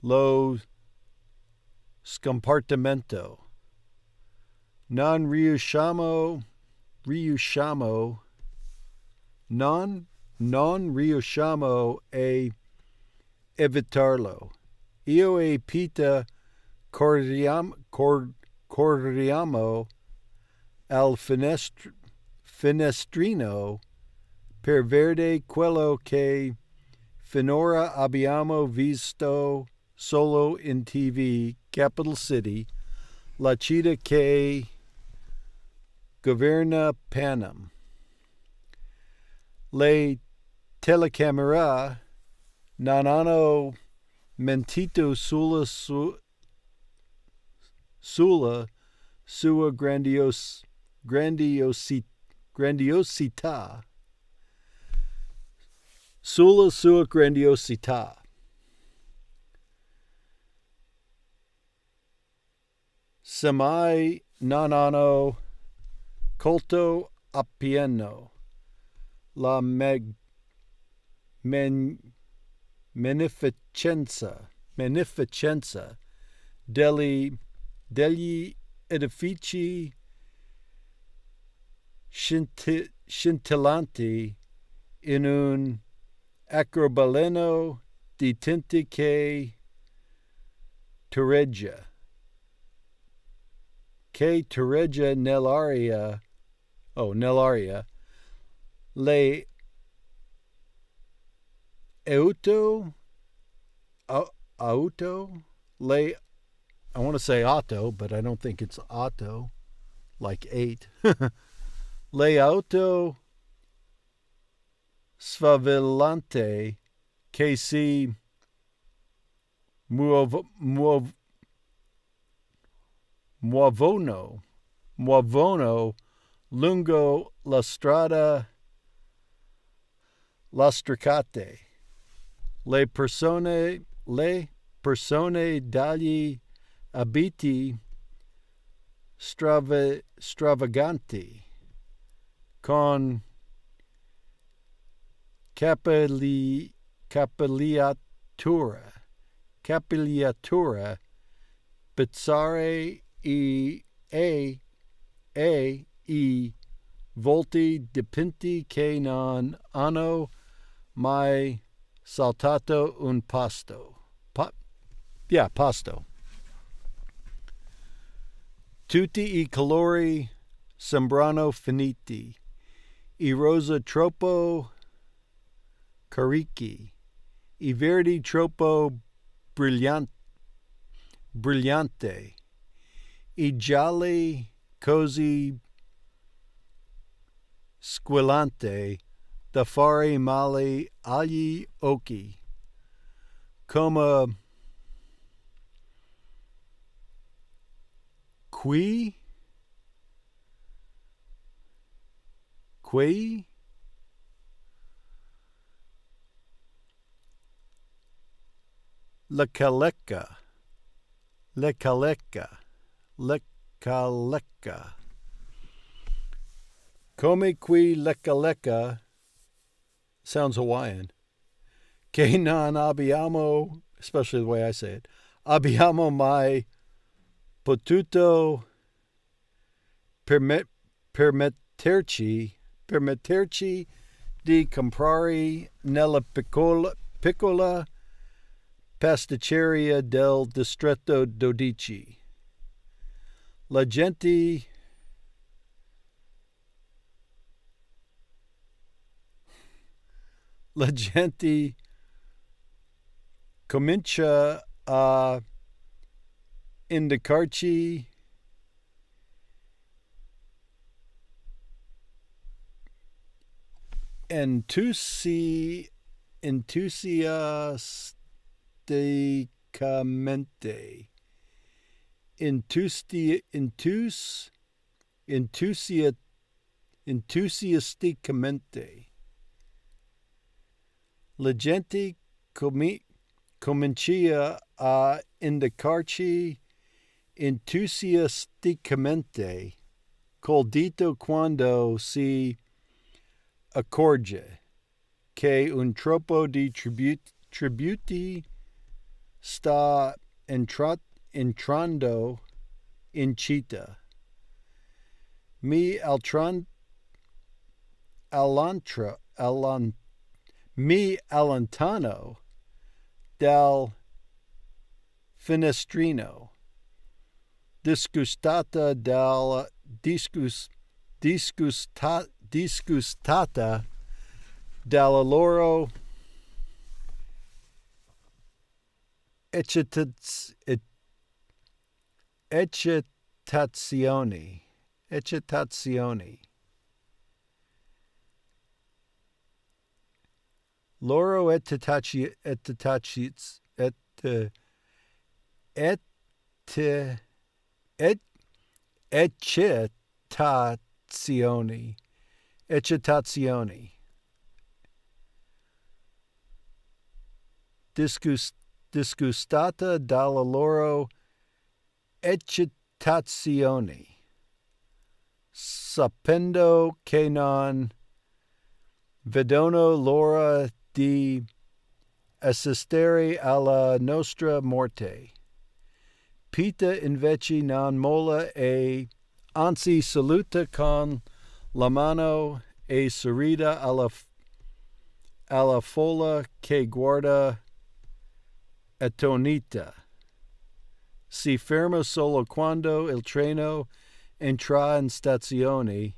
lo scompartimento. Non riusciamo a evitarlo. Io e Peter corriamo al finestrino per vedere quello che finora abbiamo visto solo in TV, Capital City, la città che governa Panem. Le telecamere non hanno mentito sulla sua grandiosità. sulla sua grandiosità. Semmai non hanno colto appieno la magnificenza degli edifici scintillanti in un arcobaleno di tinte che torreggia nell'aria le I want to say auto, but I don't think it's auto, like 8. Le auto sfavillante che si muovono lungo la strada lastricate. Le persone dagli abiti stravaganti con capigliatura bizzarre e i volti dipinti che non hanno mai saltato un pasto. Pasto. Tutti I colori sembrano finiti, I rosa troppo carichi, I verdi troppo brillante, I gialli così squillante da fare male agli occhi, come qui la calecca come qui lecca sounds Hawaiian. Che non abbiamo, especially the way I say it, abbiamo mai potuto permetterci di comprare nella piccola pasticceria del distretto 12. La gente comincia a indicarci entusiasticamente la gente comincia a indicarci entusiasticamente col dito quando si accorge che un troppo di tributi sta entrando in città. Mi allontano dal finestrino, disgustata dalla loro eccitazioni. Loro eccitazioni. disgustata dalla loro eccitazioni, sapendo che non vedono l'ora di assistere alla nostra morte. Peter invece non molla e anzi saluta con la mano e sorride alla folla che guarda attonita. Si ferma solo quando il treno entra in stazione.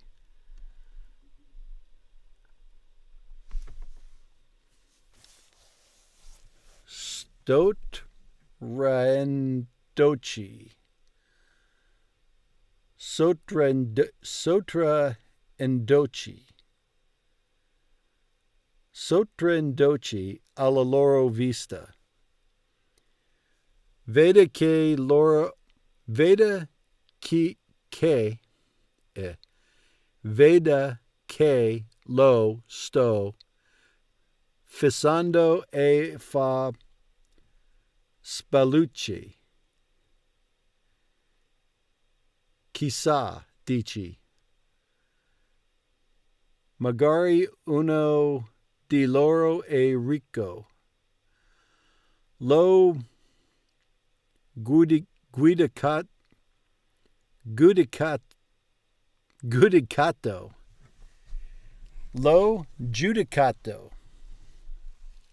Sotraendoci alla loro vista. Veda che lo sto fissando e fa spallucci. Chissà, dici. Magari uno di loro è ricco.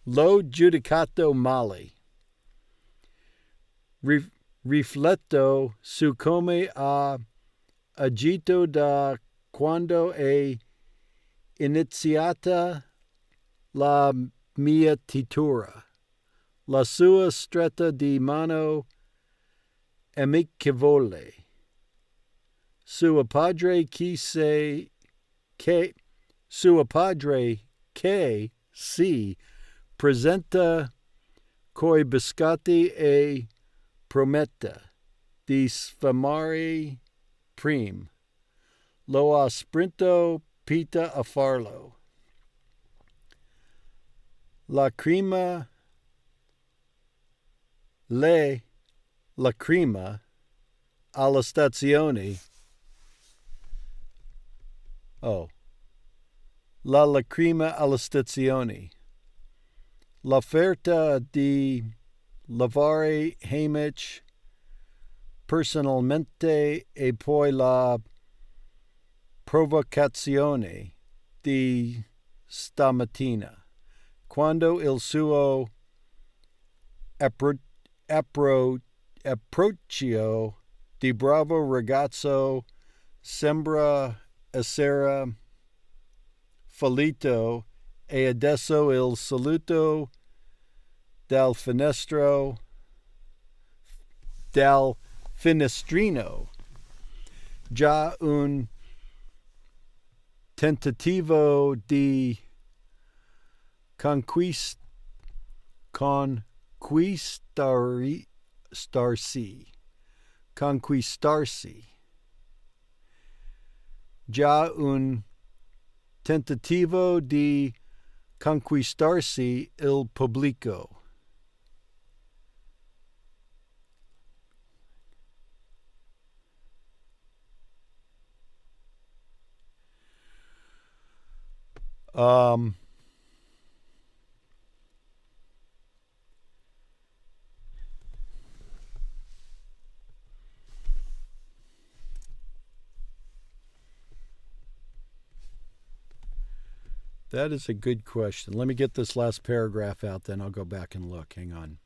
Lo giudicato male. Rifletto su come ha agito da quando è iniziata la mia titura. La sua stretta di mano amichevole. Suo padre che si presenta coi biscotti e promette di sfamare prim. Lo ha sprinto Peter a farlo. La crima alla stazione. La lacrima alla stazione. L'offerta di lavare Hamish personalmente e poi la provocazione di stamattina, quando il suo approccio di bravo ragazzo sembra essere fallito e adesso il saluto dal finestrino, già un tentativo di conquistarsi, già un tentativo di conquistarsi il pubblico. That is a good question. Let me get this last paragraph out, then I'll go back and look. Hang on.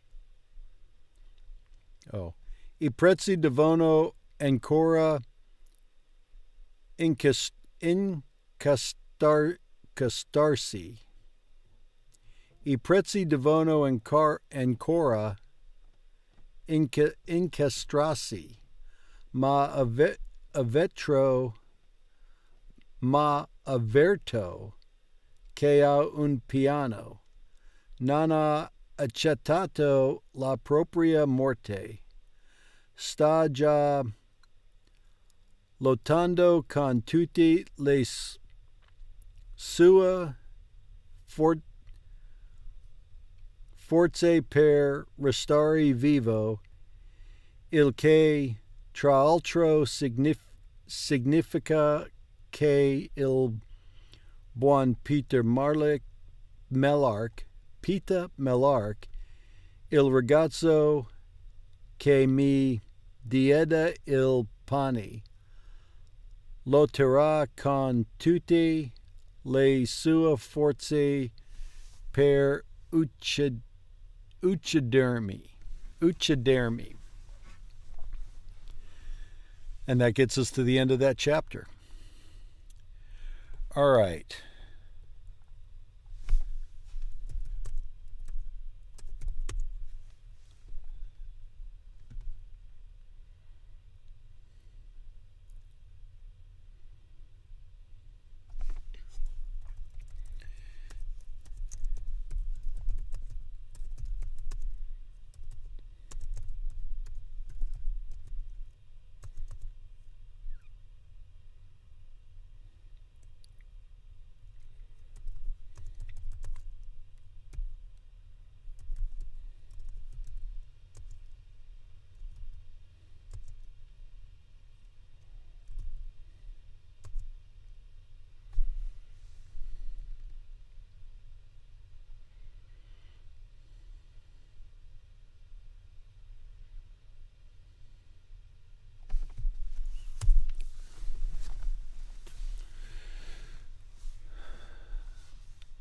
I prezzi devono ancora incastarsi. I prezzi devono ancora incastrarsi, ma avverto che ha un piano, non ha accettato la propria morte, sta già lottando con tutte le sue forse per restare vivo, il che tra l'altro significa che il buon Peter Melark, il ragazzo che mi diede il pane, lotterà con tutte le sue forze per uccidermi. And that gets us to the end of that chapter. All right.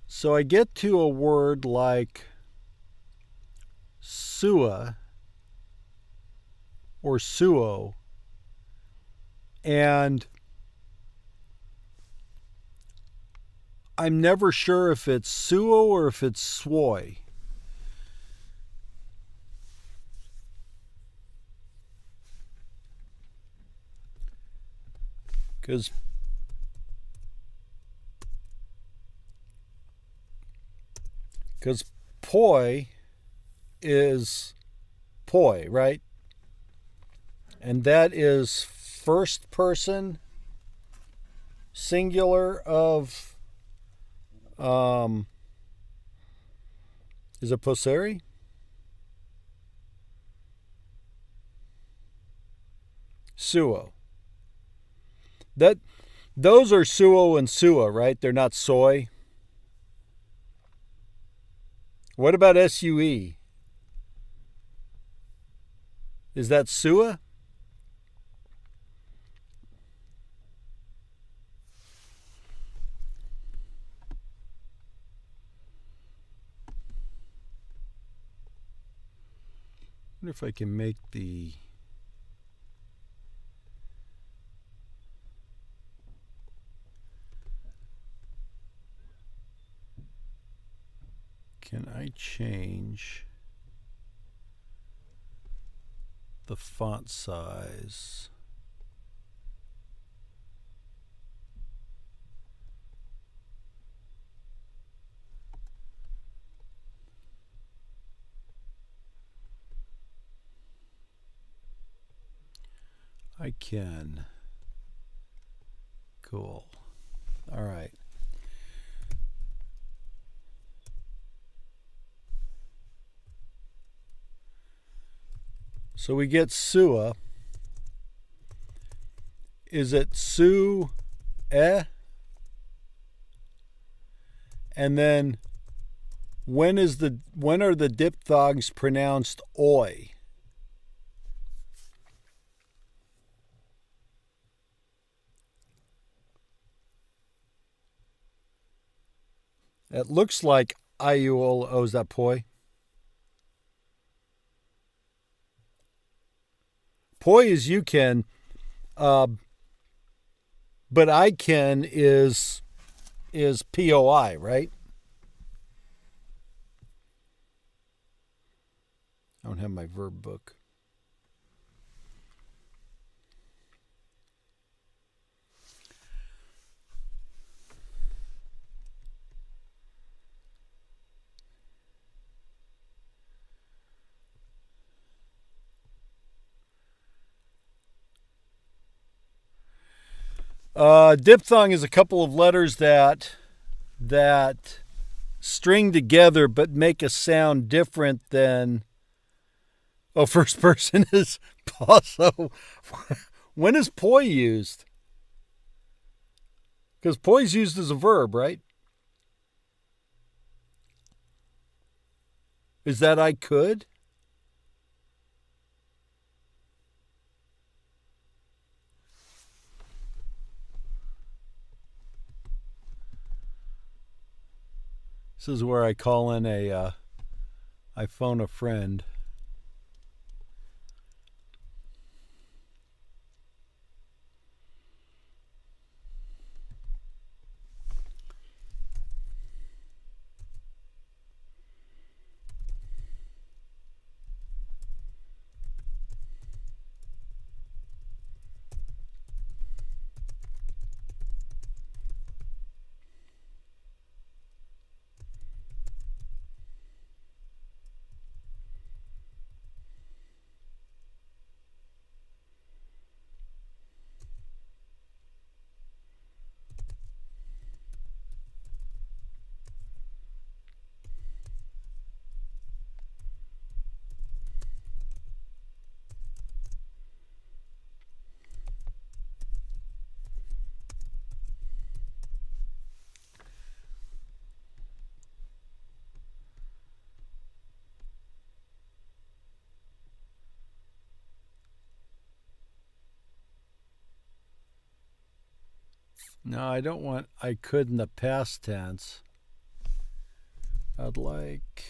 So I get to a word like sua or suo, and I'm never sure if it's suo or if it's suoi. Because poi is poi, right? And that is first person singular of is it posseri? Suo. Those are suo and sua, right? They're not soy. What about SUE? Is that sua? I wonder if I can make the Can I change the font size? I can. Cool. All right. So we get sua. Is it su e? And then when are the diphthongs pronounced oi? It looks like iul owes that poi. Poi is you can, but I can is POI, right? I don't have my verb book. Diphthong is a couple of letters that string together but make a sound different than... Oh, first person is posso. When is poi used? Because poi is used as a verb, right? Is that I could? This is where I call in I phone a friend. No, I don't want I could in the past tense. I'd like...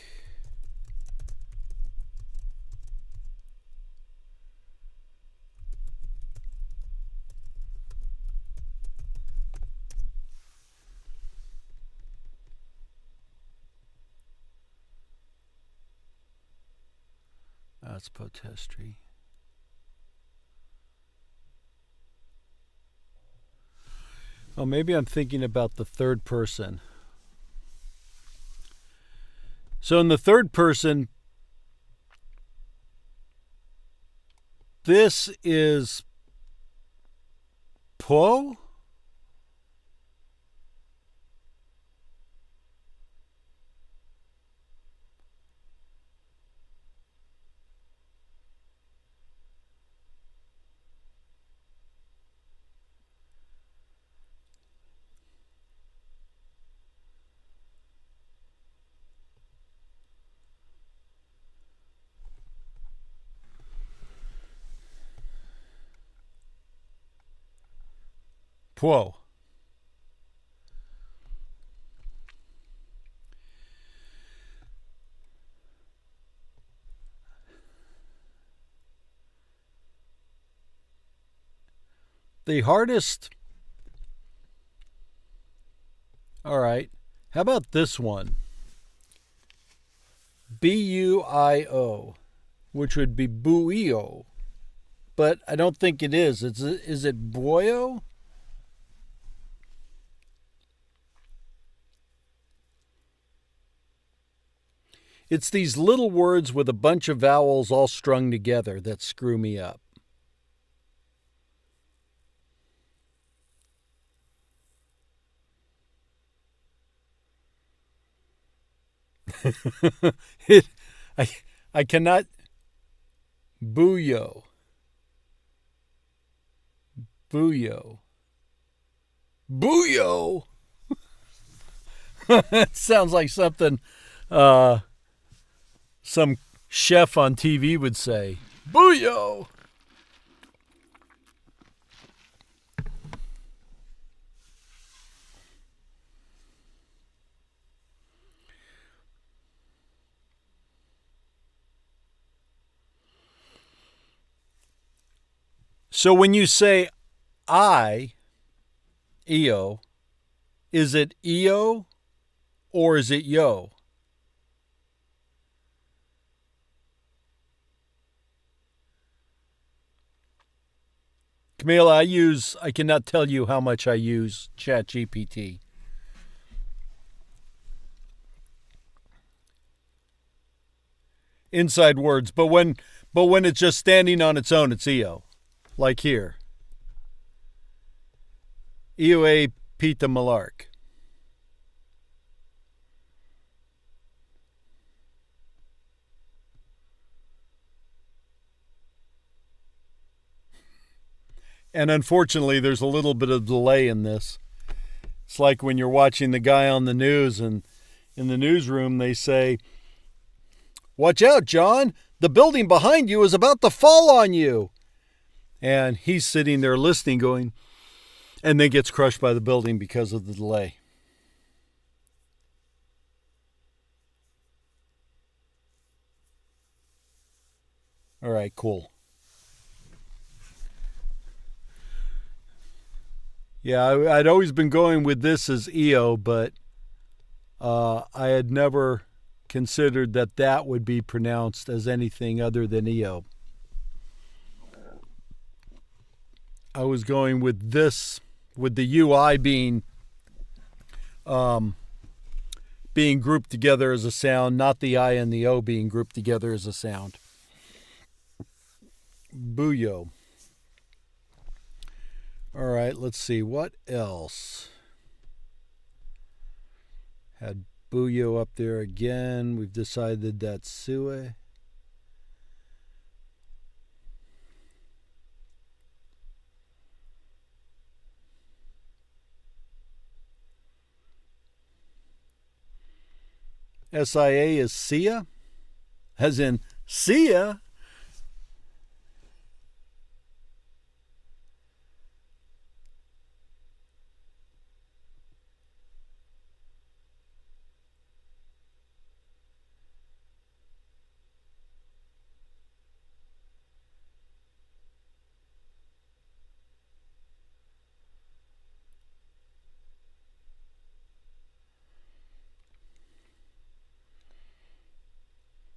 That's potestry. Oh, maybe I'm thinking about the third person. So in the third person, this is po. Può. The hardest... All right. How about this one? B-U-I-O, which would be buio. But I don't think it is. Is it buoyo? It's these little words with a bunch of vowels all strung together that screw me up. I cannot... Buyo. Buyo. Buyo! That sounds like something some chef on TV would say. Buyo! So when you say I, io, is it io or is it yo? Camila, I cannot tell you how much I use ChatGPT. Inside words, but when it's just standing on its own, it's io. Like here. Io e pita malark. And unfortunately, there's a little bit of delay in this. It's like when you're watching the guy on the news, and in the newsroom they say, "Watch out, John, the building behind you is about to fall on you." And he's sitting there listening, going, and then gets crushed by the building because of the delay. All right, cool. Yeah, I'd always been going with this as EO, but I had never considered that that would be pronounced as anything other than EO. I was going with this, with the UI being grouped together as a sound, not the I and the O being grouped together as a sound. Booyo. All right, let's see. What else? Had Booyo up there again. We've decided that's Sue. SIA is Sia, as in Sia.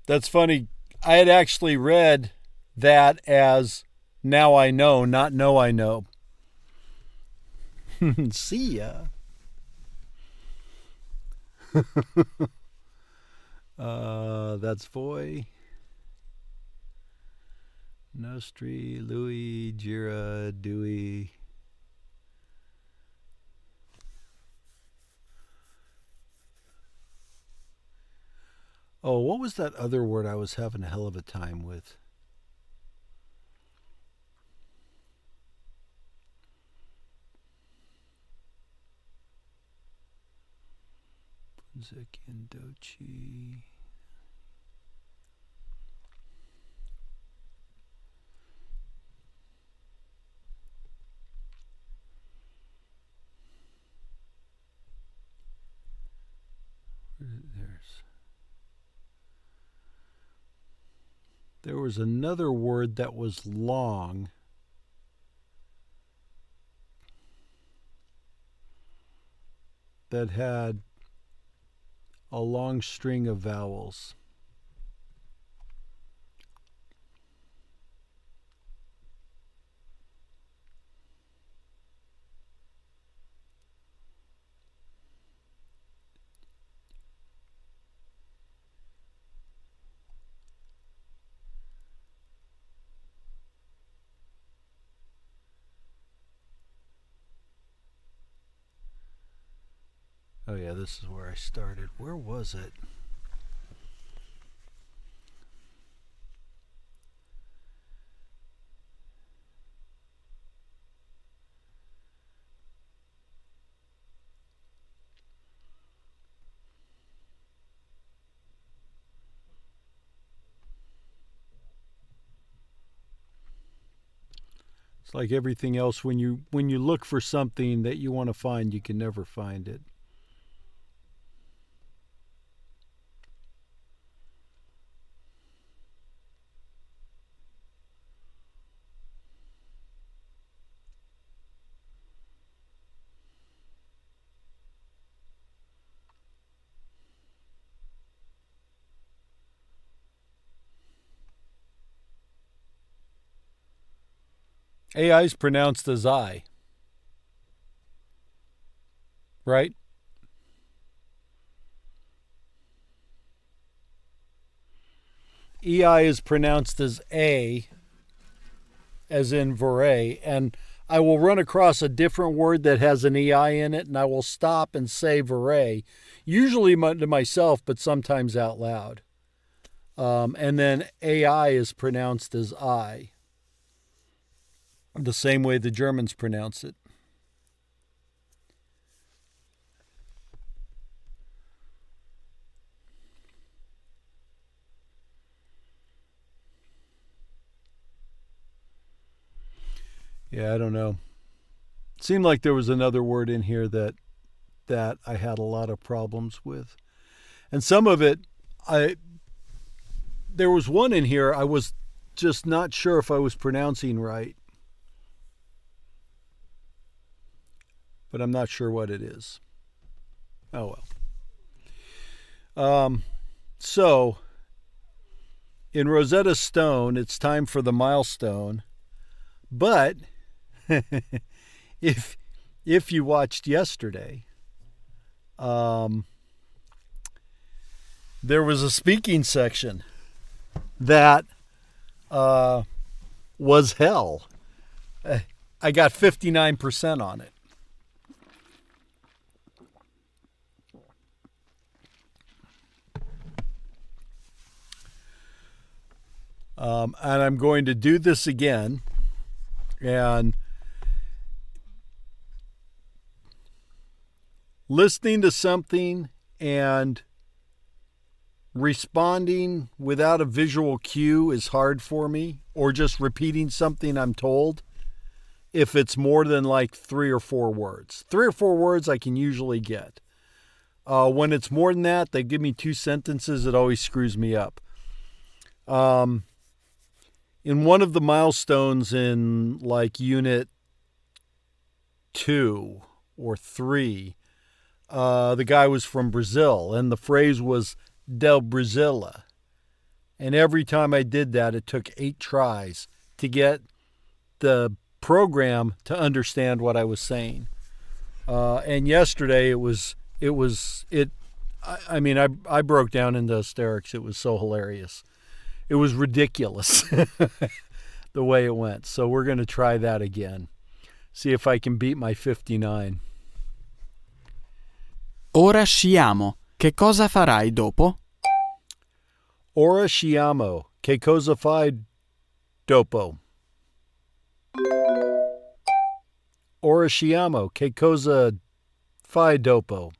That's funny. I had actually read that as now I know, not know I know. See ya. That's Foy. Nostri, Louis, Jira, Dewey. Oh, what was that other word I was having a hell of a time with? Zekindochi. There was another word that was long. That had a long string of vowels. Oh yeah, this is where I started. Where was it? It's like everything else, when you look for something that you want to find, you can never find it. AI is pronounced as I. Right? EI is pronounced as A, as in Vore, and I will run across a different word that has an EI in it, and I will stop and say Vore, usually to myself, but sometimes out loud. And then AI is pronounced as I. the same way the Germans pronounce it. Yeah, I don't know. It seemed like there was another word in here that I had a lot of problems with. And some of it, there was one in here I was just not sure if I was pronouncing right. But I'm not sure what it is. Oh well. So, in Rosetta Stone, it's time for the milestone. But if you watched yesterday, there was a speaking section that was hell. I got 59% on it. And I'm going to do this again. And listening to something and responding without a visual cue is hard for me, or just repeating something I'm told. If it's more than like 3 or 4 words. 3 or 4 words I can usually get. When it's more than that, they give me 2 sentences, it always screws me up. In one of the milestones in like unit 2 or 3, the guy was from Brazil, and the phrase was del Brasila. And every time I did that, it took 8 tries to get the program to understand what I was saying. And yesterday I broke down into hysterics. It was so hilarious. It was ridiculous the way it went. So we're going to try that again. See if I can beat my 59. Ora sciamo. Che cosa farai dopo? Ora sciamo. Che cosa fai dopo? Ora sciamo. Che cosa fai dopo?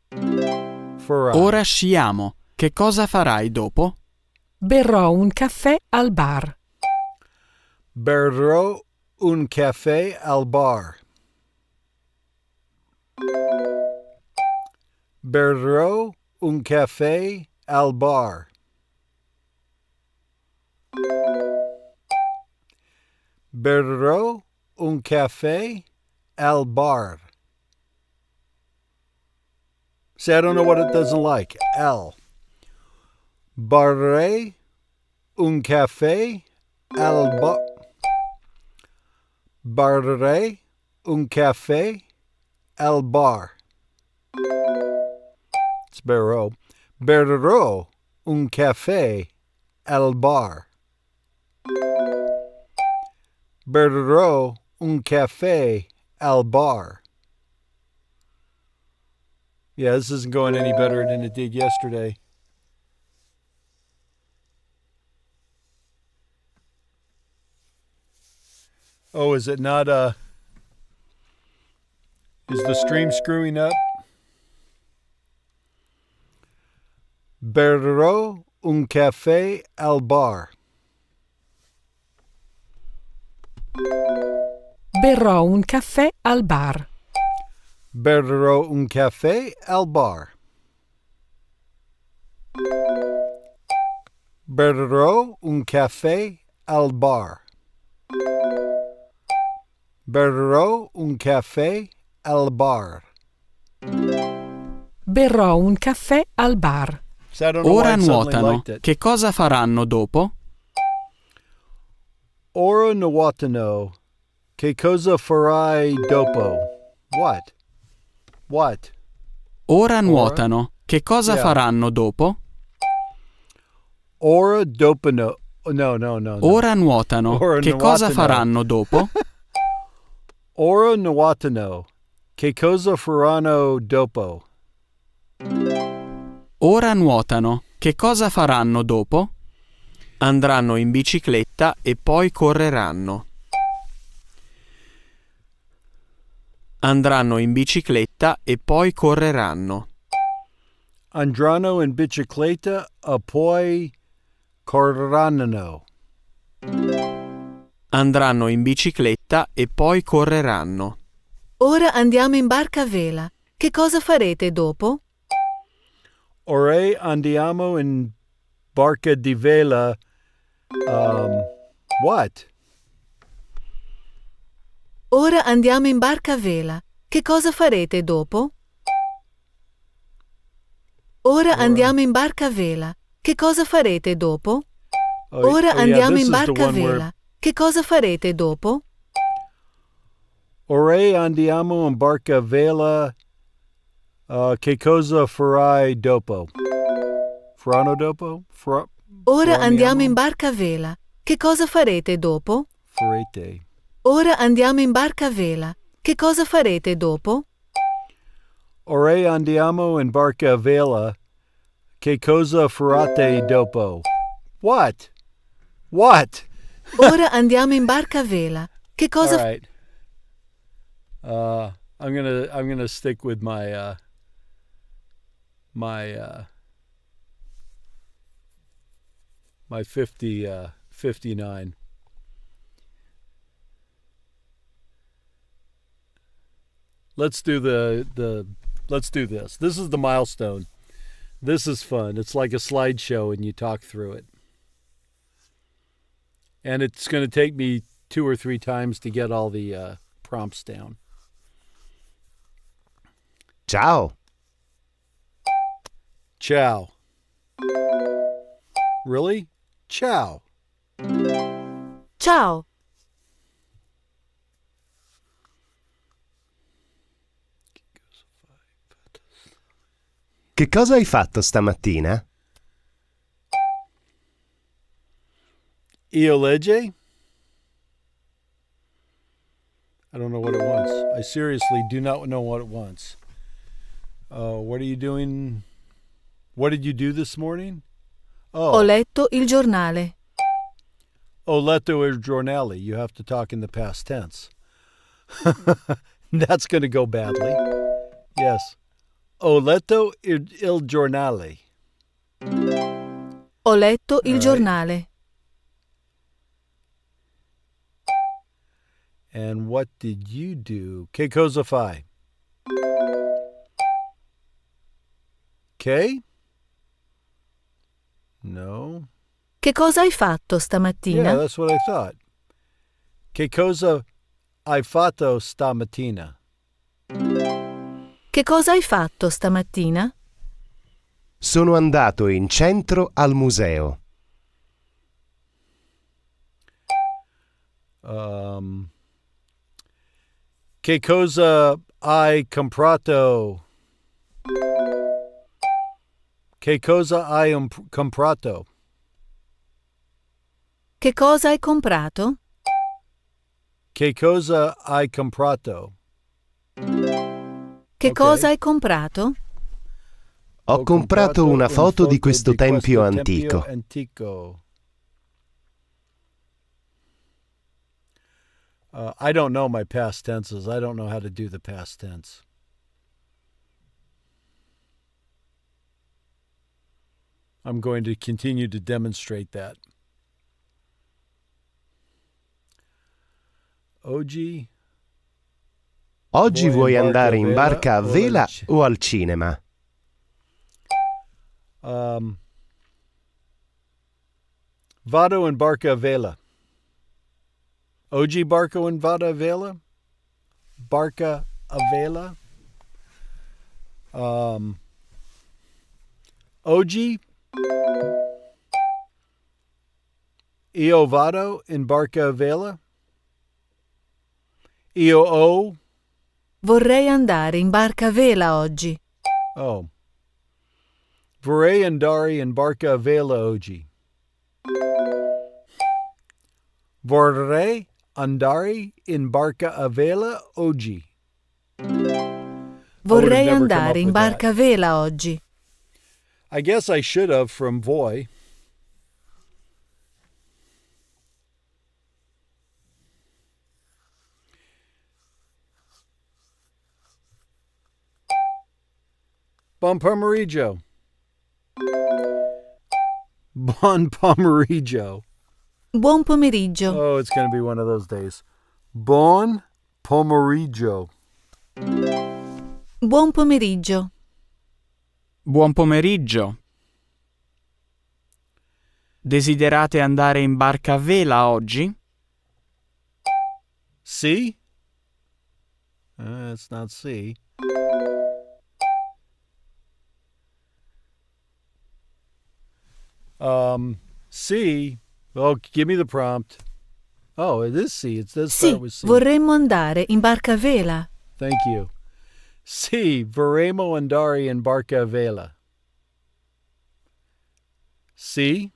Farai. Ora sciamo. Che cosa farai dopo? Berrò un caffè al bar. Berrò un caffè al bar. Berrò un caffè al bar. Berrò un caffè al bar. See, I don't know what it doesn't like. L. Barré un caffè al bar. Barré un caffè al bar. It's berrò. Berrò un caffè al bar. Berrò un caffè al bar. Yeah, this isn't going any better than it did yesterday. Oh, is it not, is the stream screwing up? Berrò un caffè al bar. Berrò un caffè al bar. Berrò un caffè al bar. Berrò un caffè al bar. Berrò un caffè al bar. Berrò un caffè al bar. Ora nuotano. Che cosa faranno dopo? Ora nuotano. Che cosa farai dopo? What? What? Ora nuotano. Che cosa Yeah. faranno dopo? Ora dopano. No. Ora nuotano. Ora Che cosa nuotano. faranno dopo? Ora nuotano. Che cosa faranno dopo? Ora nuotano. Che cosa faranno dopo? Andranno in bicicletta e poi correranno. Andranno in bicicletta e poi correranno. Andranno in bicicletta e poi correranno. Andranno in bicicletta e poi correranno. Ora andiamo in barca a vela. Che cosa farete dopo? Ora andiamo in barca di vela. What? Ora andiamo in barca a vela. Che cosa farete dopo? Ora andiamo in barca a vela. Che cosa farete dopo? Ora andiamo in barca a vela. Che cosa farete dopo? Ora andiamo in barca a vela. Che cosa farai dopo? Faranno dopo? Ora andiamo in barca a vela. Che cosa farete dopo? Farete. Ora andiamo in barca a vela. Che cosa farete dopo? Ora andiamo in barca a vela. Che cosa farete dopo? What? What? Ora andiamo in barca a vela. Che cosa All right. I'm gonna stick with my 59. Let's do let's do this. This is the milestone. This is fun. It's like a slideshow and you talk through it. And it's going to take me 2 or 3 times to get all the prompts down. Ciao. Ciao. Really? Ciao. Ciao. Che cosa hai fatto stamattina? Io legge? I don't know what it wants. I seriously do not know what it wants. What are you doing? What did you do this morning? Oh. Ho letto il giornale. Ho letto il giornale. You have to talk in the past tense. That's going to go badly. Yes. Ho letto il giornale. Ho letto il giornale. And what did you do? Che cosa fai? Che? No. Che cosa hai fatto stamattina? Yeah, that's what I thought. Che cosa hai fatto stamattina? Che cosa hai fatto stamattina? Sono andato in centro al museo. Che cosa hai comprato? Che cosa hai comprato? Che cosa hai comprato? Che cosa hai comprato? Che cosa hai comprato? Ho comprato una foto di questo tempio antico. I don't know my past tenses. I don't know how to do the past tense. I'm going to continue to demonstrate that. Oggi vuoi andare in barca a vela o al cinema? Vado in barca a vela. Oggi barco in vado a vela? Barca a vela? Oggi io vado in barca a vela? Io ho? Vorrei andare in barca a vela oggi. Oh. Vorrei andare in barca a vela oggi. Vorrei andare in barca a vela oggi. Vorrei andare in barca a vela oggi. I guess I should have from voi. Buon pomeriggio. Buon pomeriggio. Buon pomeriggio. Oh, it's going to be one of those days. Buon pomeriggio. Buon pomeriggio. Buon pomeriggio. Desiderate andare in barca a vela oggi? Sì? It's not sì. C. Oh, give me the prompt. Oh, it is C. It does start Sì, with C. vorremmo andare in barca a vela. Thank you. C. Vorremmo andare in barca a vela. C.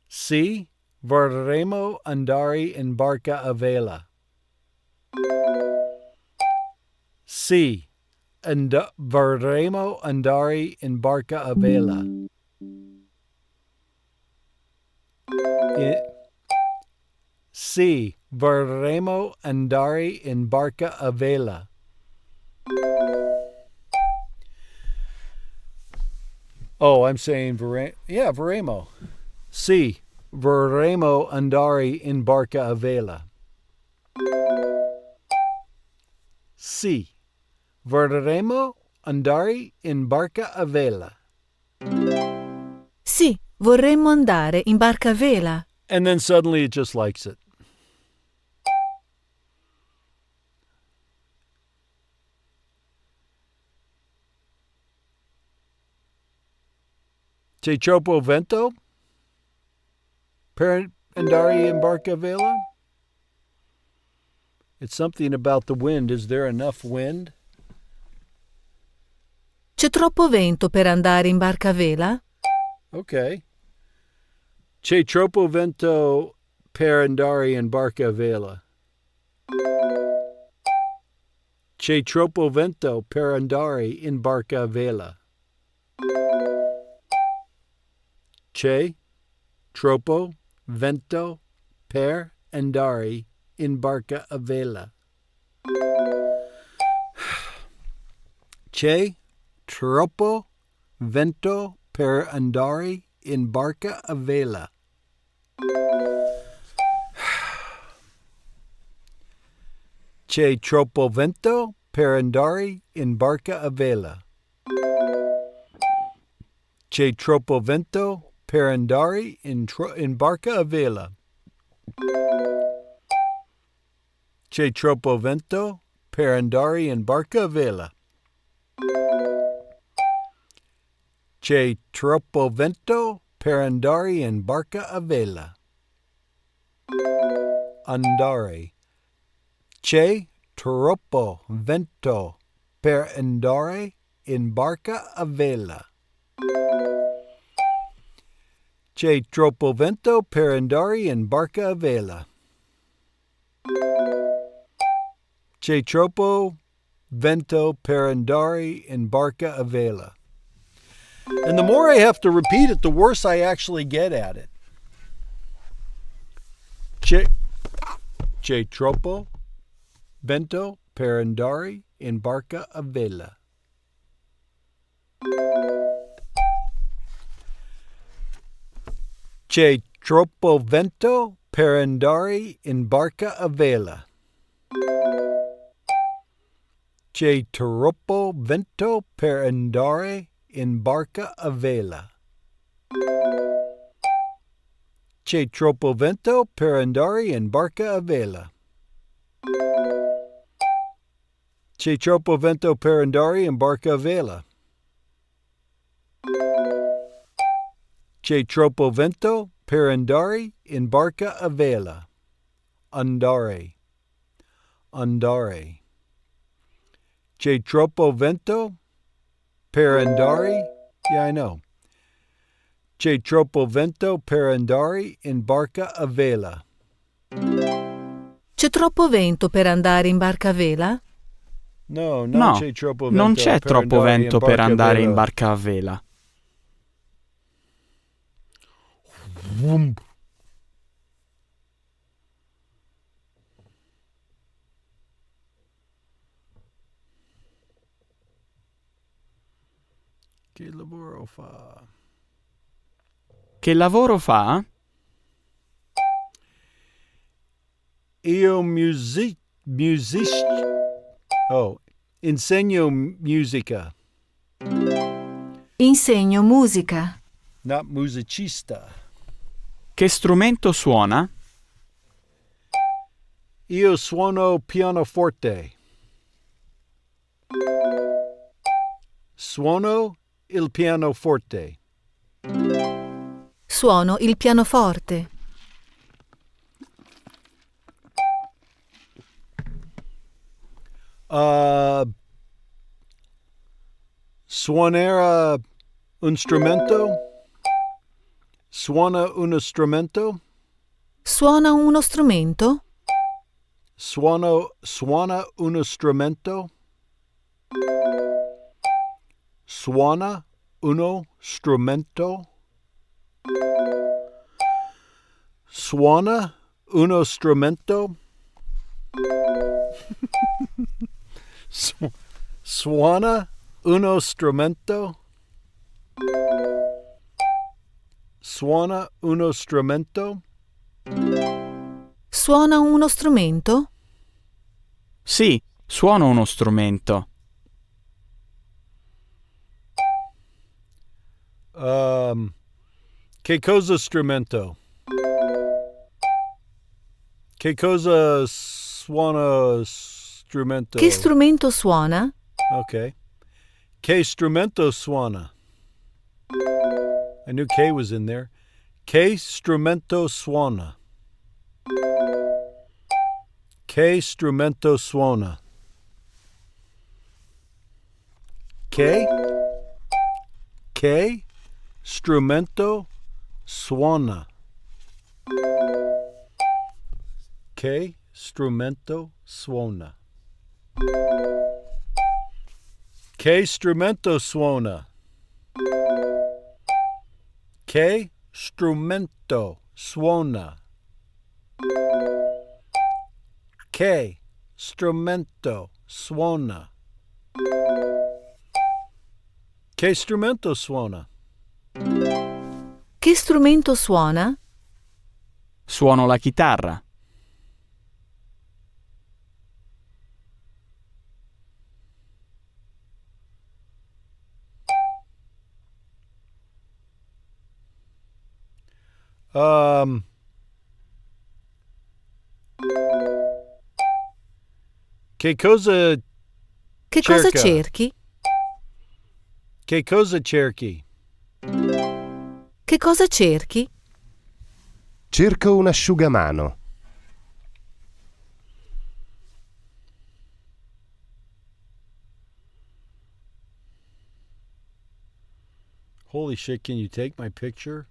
C. Vorremmo andare in barca a vela. C. Vorremmo andare in barca a vela. C. Vorremmo andare in barca a vela. Oh, I'm saying vorremmo. C. Vorremmo andare in barca a vela. C. Vorremmo andare in barca a vela. Sì, vorremmo andare in barca a vela. And then suddenly it just likes it. C'è troppo vento per andare in barca a vela? It's something about the wind. Is there enough wind? C'è troppo vento per andare in barca a vela? Okay. C'è troppo vento per andare in barca a vela. C'è troppo vento per andare in barca a vela. C'è troppo vento per andare in barca a vela. C'è troppo vento per andare in barca a vela. C'è troppo vento per andare in barca a vela. C'è troppo vento per andare in barca a vela. C'è troppo vento per andare in barca a vela. C'è troppo vento per andare in barca a vela. Andare. C'è troppo vento per andare in barca a vela. C'è troppo vento per andare in barca a vela. C'è troppo vento per andare in barca a vela. And the more I have to repeat it, the worse I actually get at it. C'è troppo vento per andare in barca a vela. C'è troppo vento per andare in barca a vela. C'è troppo vento per andare in barca a vela. C'è troppo vento per andare in barca a vela. C'è troppo vento per andare in barca a vela. C'è troppo vento per andare in barca a vela. Andare. Andare. C'è troppo vento per andare. Yeah, I know. C'è troppo vento per andare in barca a vela. C'è troppo vento per andare in barca a vela? No, No, non c'è troppo vento per andare in barca a vela. Che lavoro fa? Che lavoro fa? Io insegno musica. Insegno musica. Not musicista. Che strumento suona? Io suono pianoforte. Suono il pianoforte. Suono il pianoforte. Suonare un strumento? Suona uno strumento? Suona uno strumento? Suona uno strumento? Suona uno strumento? Suona uno strumento? Suona uno strumento? Suona uno strumento? Suona uno strumento? Sì, suono uno strumento. Che cosa strumento? Che cosa suona strumento? Che strumento suona? Okay. Che strumento suona? I knew K was in there. Che strumento suona? Che strumento suona? Che strumento suona? Che strumento suona? Che strumento suona? Che strumento suona? Che strumento suona? Che strumento suona? Che strumento suona? Suono la chitarra. Che cosa Che cosa cerchi? Che cosa cerchi? Che cosa cerchi? Cerco un asciugamano. Holy shit, can you take my picture?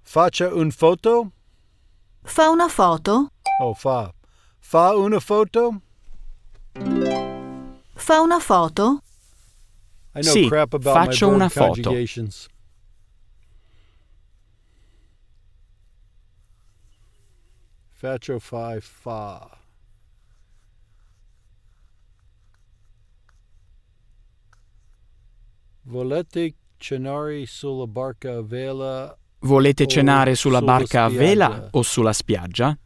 Faccia un foto? Fa una foto? Oh, fa. Fa una foto? Fa una foto? I know Sì, crap about faccio my una verb foto. conjugations. Faccio fa. Volete cenare sulla barca a vela? Volete cenare sulla sulla barca a vela spiaggia? o sulla spiaggia?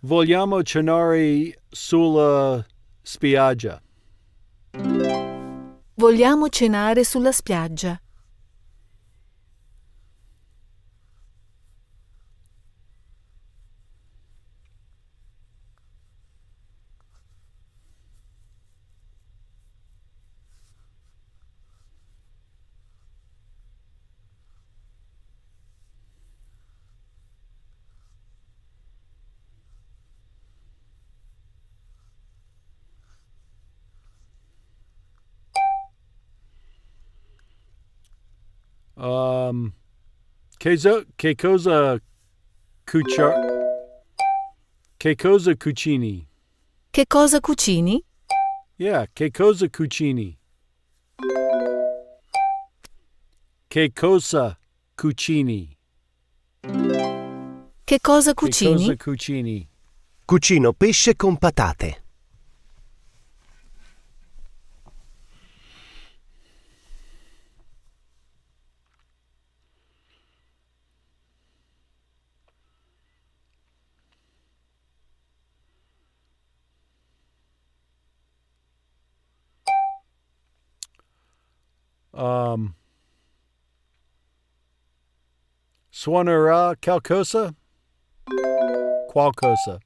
Vogliamo cenare sulla spiaggia. Vogliamo cenare sulla spiaggia. Che cosa cucini? Che cosa cucini? Yeah, che cosa cucini? Che cosa cucini? Che cosa cucini? Che cosa cucini? Cucino pesce con patate. Suonerà qualcosa? Qualcosa.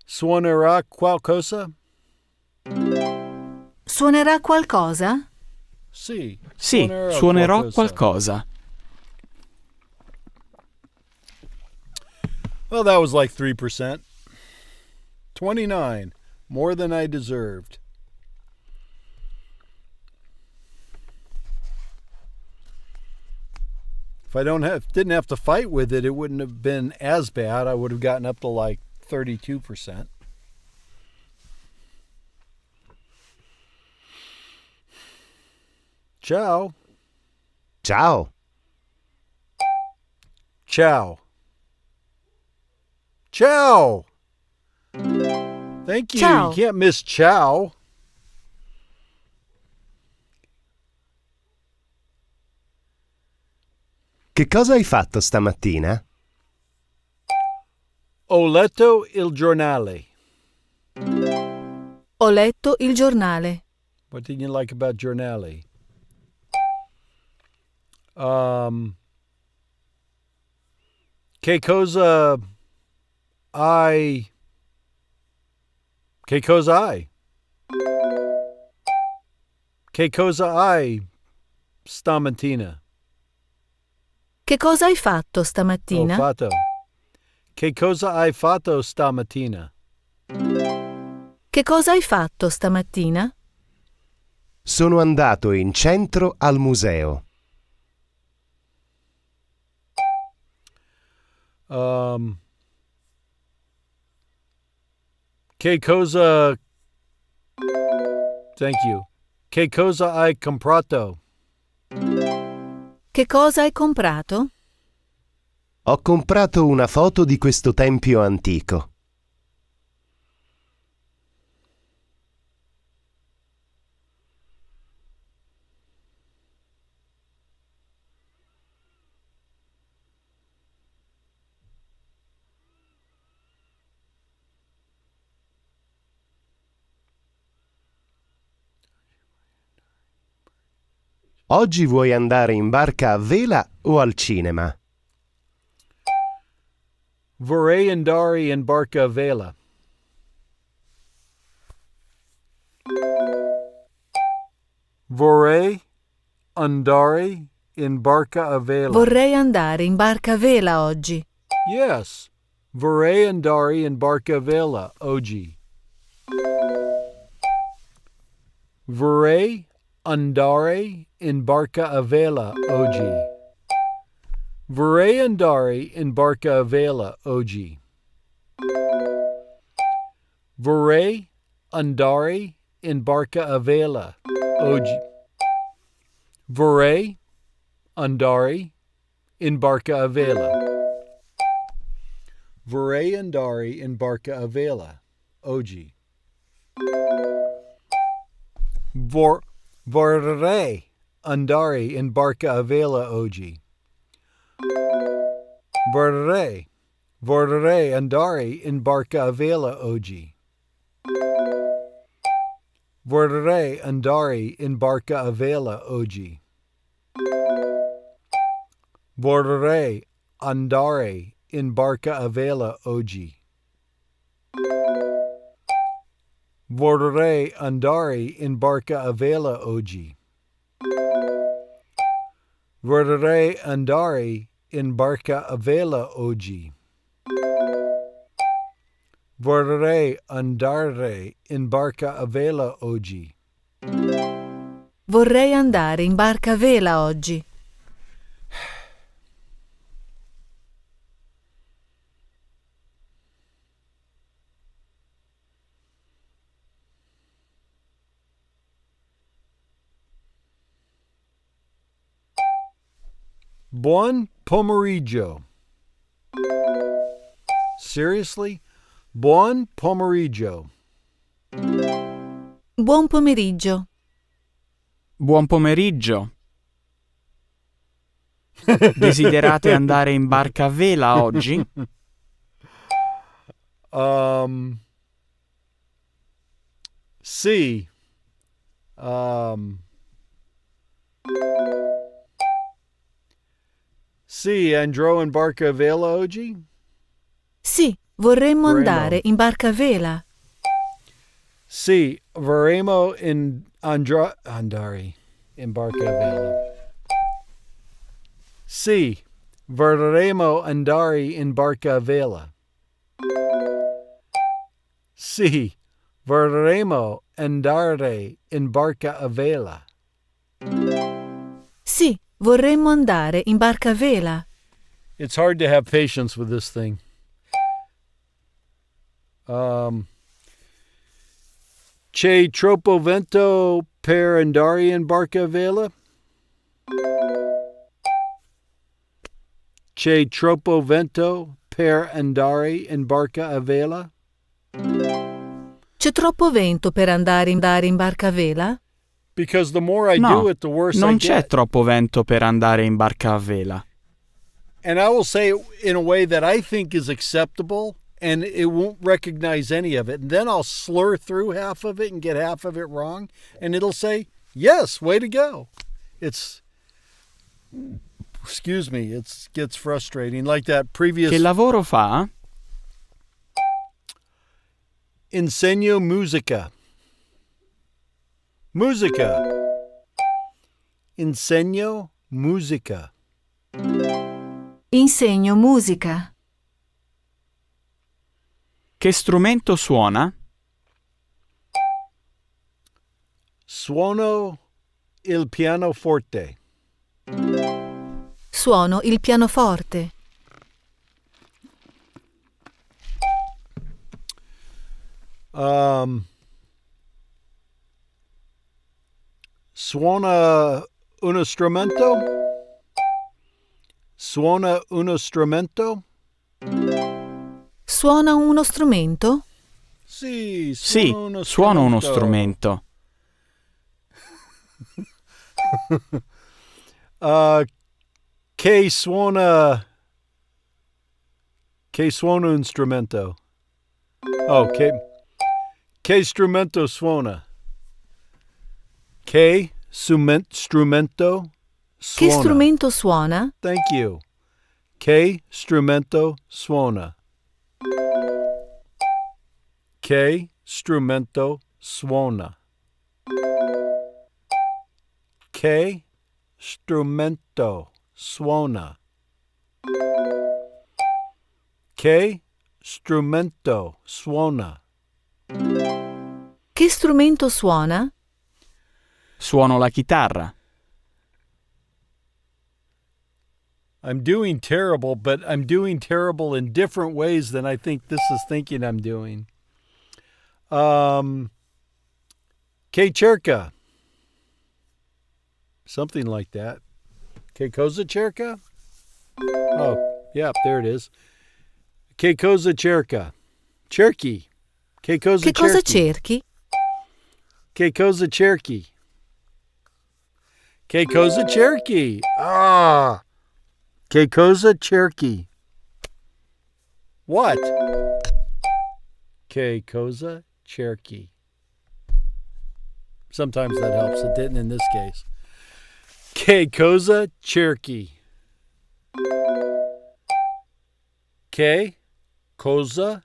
Suonerà qualcosa? Suonerà qualcosa? Sì, Sì, suonerò qualcosa. Well, that was like 3%. 29. More than I deserved. If I didn't have to fight with it, it wouldn't have been as bad. I would have gotten up to like 32%. Ciao. Ciao. Ciao. Ciao. Thank you. Ciao. You can't miss ciao. Che cosa hai fatto stamattina? Ho letto il giornale. Ho letto il giornale. What did you like about giornale? Che cosa hai? Che cosa hai? Che cosa hai stamattina? Che cosa hai fatto stamattina? Ho fatto. Che cosa hai fatto stamattina? Che cosa hai fatto stamattina? Sono andato in centro al museo. Che cosa... Thank you. Che cosa hai comprato? Che cosa hai comprato? Ho comprato una foto di questo tempio antico. Oggi vuoi andare in barca a vela o al cinema? Vorrei andare in barca a vela. Vorrei andare in barca a vela. Vorrei andare in barca a vela oggi. Yes. Vorrei andare in barca a vela oggi. Vorrei andare in barca a vela oggi. Vorrei andare in barca a vela oggi. Vorrei andare in barca a vela oggi. Vorrei andare in barca a vela. Vorrei andare in barca a vela oggi. Vorrei andare in barca a vela oggi. Vorrei andare in barca a vela oggi. Vorrei andare in barca a vela oggi. Vorrei andare in barca a vela oggi. Vorrei andare in barca a vela oggi. Vorrei andare in barca a vela oggi. Vorrei andare in barca a vela oggi. Vorrei andare in barca a vela oggi. Buon pomeriggio. Seriously? Buon pomeriggio. Buon pomeriggio. Buon pomeriggio. Desiderate andare in barca a vela oggi? Sì. Sì, andrò in barca a vela oggi? Sì, vorremmo andare in barca a vela. Sì, vorremmo andare in barca a vela. Sì, vorremmo andare in barca a vela. Sì, vorremmo andare in barca a vela. Sì, vorremmo andare in barca a vela. It's hard to have patience with this thing. C'è troppo vento per andare in barca a vela? C'è troppo vento per andare in barca a vela? C'è troppo vento per andare in barca a vela? Because the more I No, do it, the worse non I c'è get. troppo vento per andare in barca a vela. And I will say it in a way that I think is acceptable, and it won't recognize any of it. And then I'll slur through half of it and get half of it wrong, and it'll say, yes, way to go. It gets frustrating. Like that previous... Che lavoro fa? Insegno musica. Musica. Insegno musica. Insegno musica. Che strumento suona? Suono il pianoforte. Suono il pianoforte. Suona uno strumento? Suona uno strumento? Suona uno strumento? Sì, Sì, suono suono uno strumento. Che suona un strumento? Oh, che strumento suona? Che strumento suona? Che strumento suona? Thank you. Che strumento suona? Che strumento suona? Che strumento suona? Che strumento suona? Che strumento suona? Suono la chitarra. I'm doing terrible, but I'm doing terrible in different ways than I think this is thinking I'm doing. Che cerca? Something like that. Che cosa cerca? Oh, yeah, there it is. Che cosa cerca? Cerchi. Che cosa Che cosa cerchi? cerchi? Che cosa cerchi? Che cosa cerchi? Ah! Che cosa cerchi? What? Che cosa cerchi? Sometimes that helps. It didn't in this case. Che cosa cerchi? Che cosa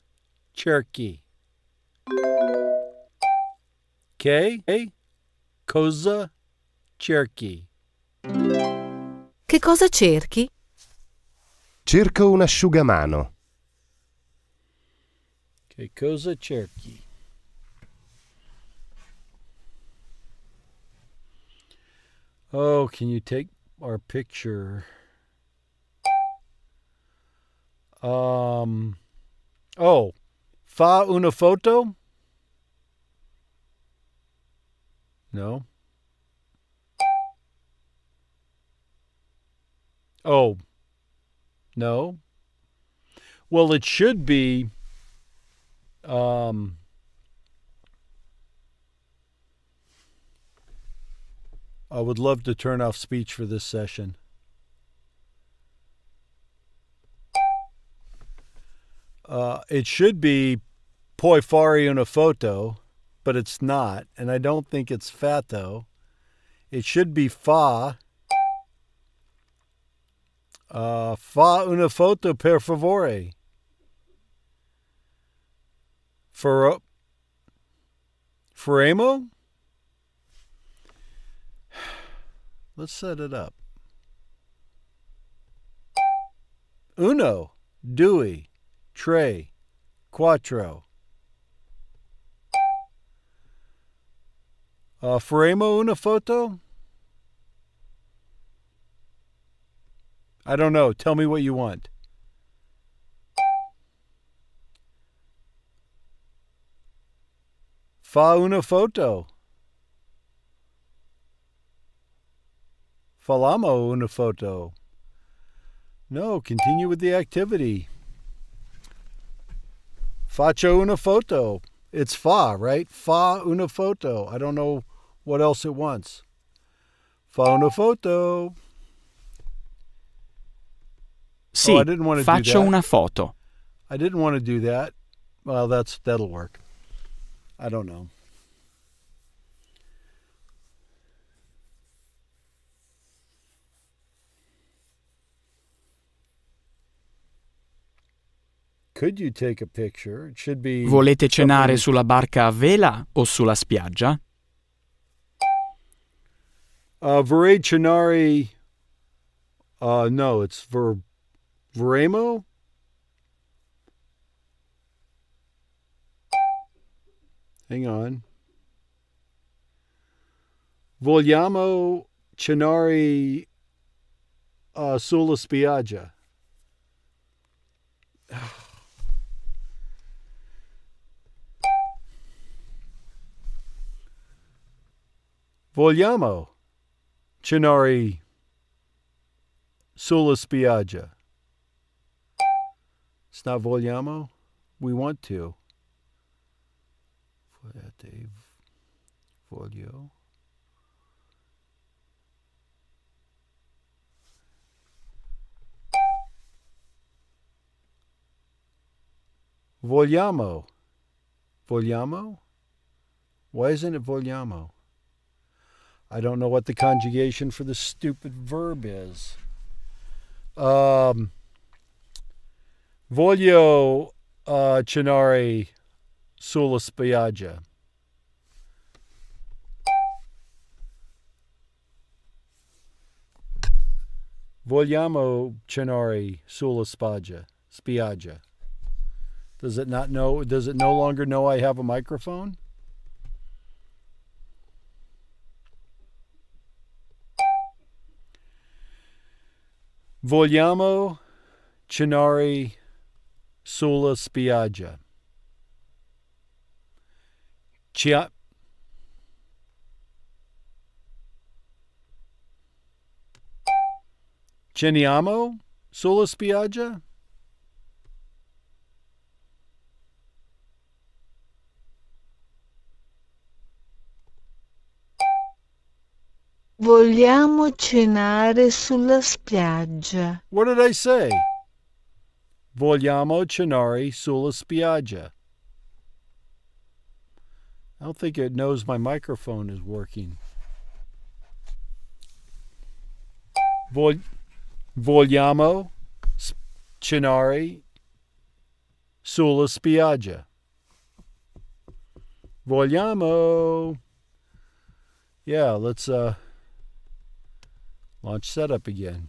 cerchi? Che cosa cerchi? Che cosa cerchi? Cerco un asciugamano. Che cosa cerchi? Oh, can you take our picture? Oh, fa una foto? No. Oh, no. Well, it should be I would love to turn off speech for this session. It should be poi fare una foto, but it's not, and I don't think it's fatto. It should be fa. Fa una foto per favore. Faremo? Let's set it up. Uno, due, tre, quattro. Faremo una foto? I don't know. Tell me what you want. Fa una foto. Falamo una foto. No, continue with the activity. Faccio una foto. It's fa, right? Fa una foto. I don't know what else it wants. Fa una foto. Sì, I didn't want to faccio do that. una foto. I didn't want to do that. Well, that'll work. I don't know. Could you take a picture? It should be. Volete cenare sulla barca a vela o sulla spiaggia? Vorrei cenare. No, it's Vorremmo? Hang on. Vogliamo cenare sulla spiaggia. Vogliamo cenare sulla spiaggia. It's not vogliamo. We want to. Voglio. Vogliamo. Vogliamo? Why isn't it vogliamo? I don't know what the conjugation for the stupid verb is. Voglio cenare sulla spiaggia. Vogliamo cenare sulla spiaggia. Does it not know? Does it no longer know I have a microphone? Vogliamo cenare sulla spiaggia. Ceniamo sulla spiaggia? Vogliamo cenare sulla spiaggia. What did I say? Vogliamo cenare sulla spiaggia. I don't think it knows my microphone is working. Vogliamo cenare sulla spiaggia. Vogliamo. Yeah, let's launch setup again.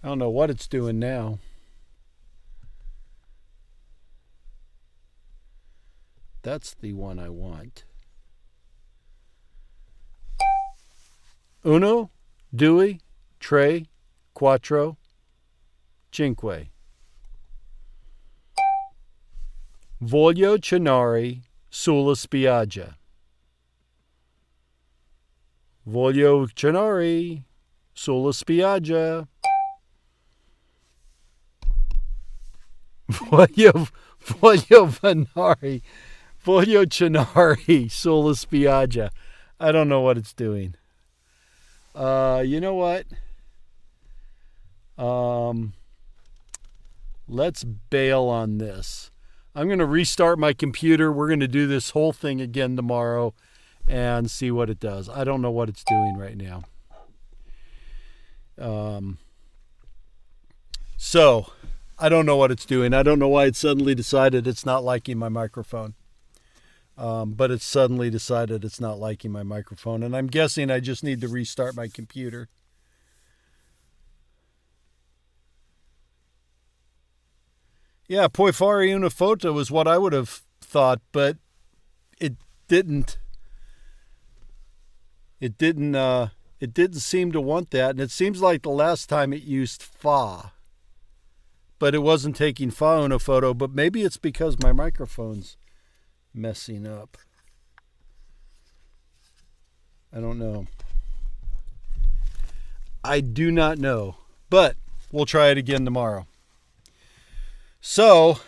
I don't know what it's doing now. That's the one I want. Uno, due, tre, quattro, cinque. Voglio cenare sulla spiaggia. Voglio cenare sulla spiaggia. Voglio cenare sulla spiaggia. I don't know what it's doing. You know what? Let's bail on this. I'm going to restart my computer. We're going to do this whole thing again tomorrow and see what it does. I don't know what it's doing right now. So, I don't know what it's doing. I don't know why it suddenly decided it's not liking my microphone. But it suddenly decided it's not liking my microphone. And I'm guessing I just need to restart my computer. Yeah, puoi fare una foto is what I would have thought, but it didn't. It didn't seem to want that, and it seems like the last time it used fa, but it wasn't taking fa una photo. But maybe it's because my microphone's messing up. I don't know. I do not know, but we'll try it again tomorrow. So,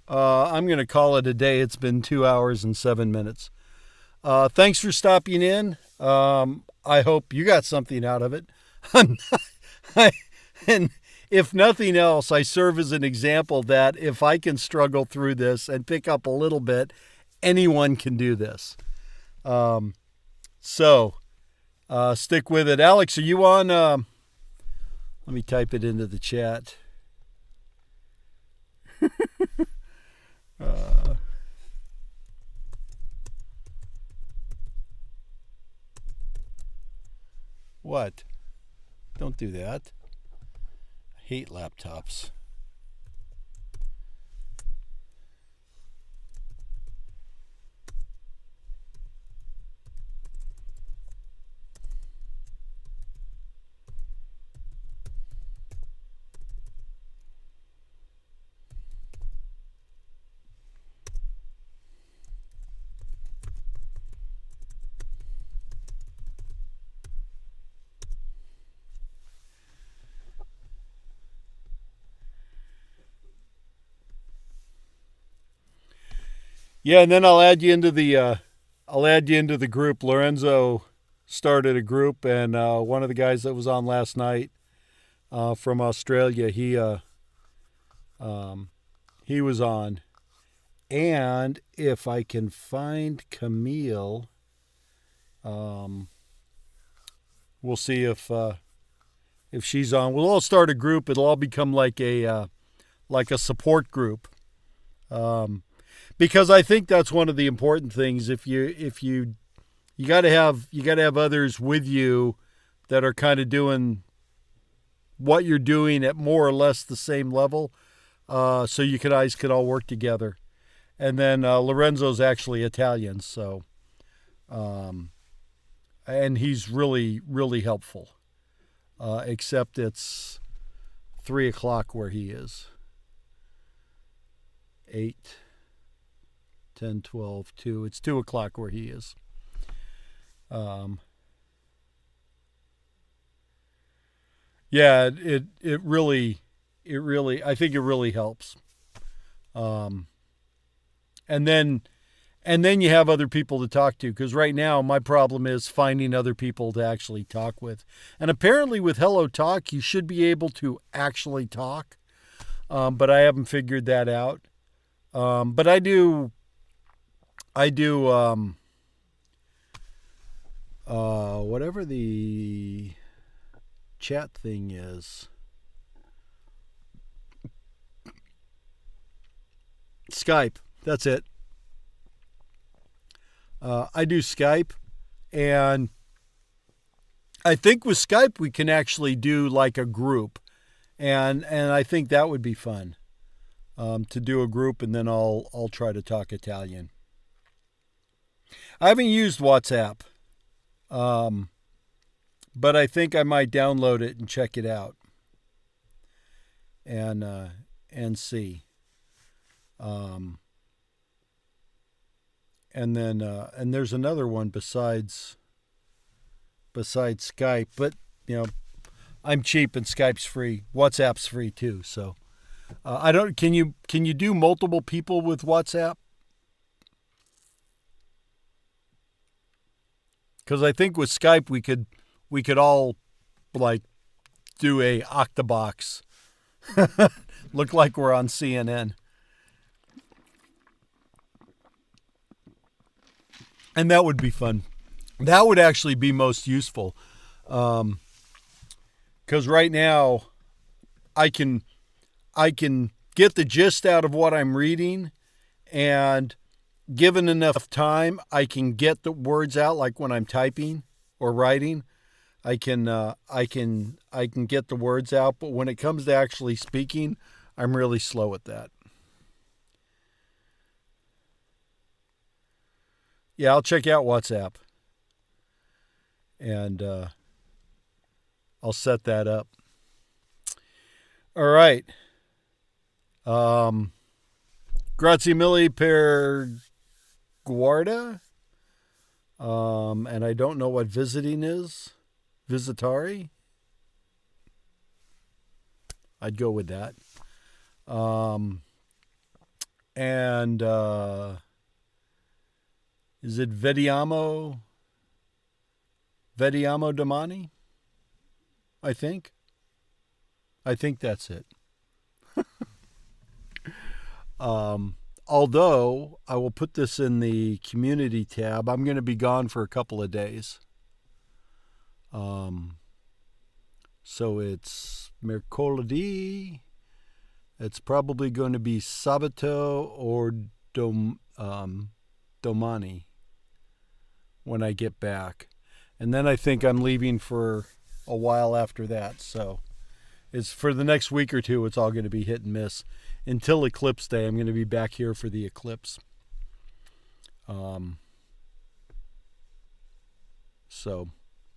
I'm going to call it a day. It's been 2 hours and 7 minutes. Thanks for stopping in. I hope you got something out of it. And if nothing else, I serve as an example that if I can struggle through this and pick up a little bit, anyone can do this. So, stick with it. Alex, are you on? Let me type it into the chat. What? Don't do that. I hate laptops. Yeah, and then I'll add you into the group. Lorenzo started a group, and one of the guys that was on last night from Australia, he was on. And if I can find Camille, we'll see if she's on. We'll all start a group. It'll all become like a support group. Because I think that's one of the important things. If you got to have others with you that are kind of doing what you're doing at more or less the same level, so you guys could all work together. And then Lorenzo's actually Italian, so and he's really, really helpful. Except it's 3:00 where he is. 8, 10, 12, 2. It's 2:00 where he is. Yeah, it really, I think it really helps. And then you have other people to talk to, because right now my problem is finding other people to actually talk with. And apparently with Hello Talk, you should be able to actually talk, but I haven't figured that out. But I do whatever the chat thing is. Skype, that's it. I do Skype, and I think with Skype we can actually do like a group, and I think that would be fun. To do a group, and then I'll try to talk Italian. I haven't used WhatsApp, but I think I might download it and check it out, and see. and then and there's another one besides Skype, but I'm cheap and Skype's free. WhatsApp's free too. So I don't. Can you do multiple people with WhatsApp? Because I think with Skype we could all like do a octabox, look like we're on CNN, and that would be fun. That would actually be most useful, because right now I can get the gist out of what I'm reading, and given enough time, I can get the words out. Like when I'm typing or writing, I can get the words out. But when it comes to actually speaking, I'm really slow at that. Yeah, I'll check out WhatsApp, and I'll set that up. All right. Grazie mille per guarda. And I don't know what visiting is. Visitare? I'd go with that. And is it vediamo domani? I think that's it. Although I will put this in the community tab, I'm going to be gone for a couple of days. So it's mercoledì. It's probably going to be sabato or domani when I get back. And then I think I'm leaving for a while after that. So it's for the next week or two, it's all going to be hit and miss. Until Eclipse Day, I'm going to be back here for the eclipse. So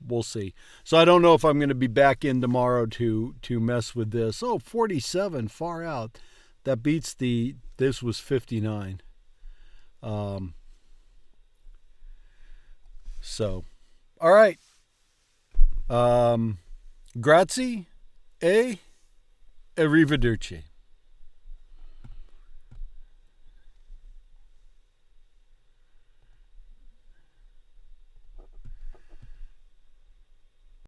we'll see. So I don't know if I'm going to be back in tomorrow to mess with this. 47, far out. That beats this was 59. So, all right. Grazie e arrivederci.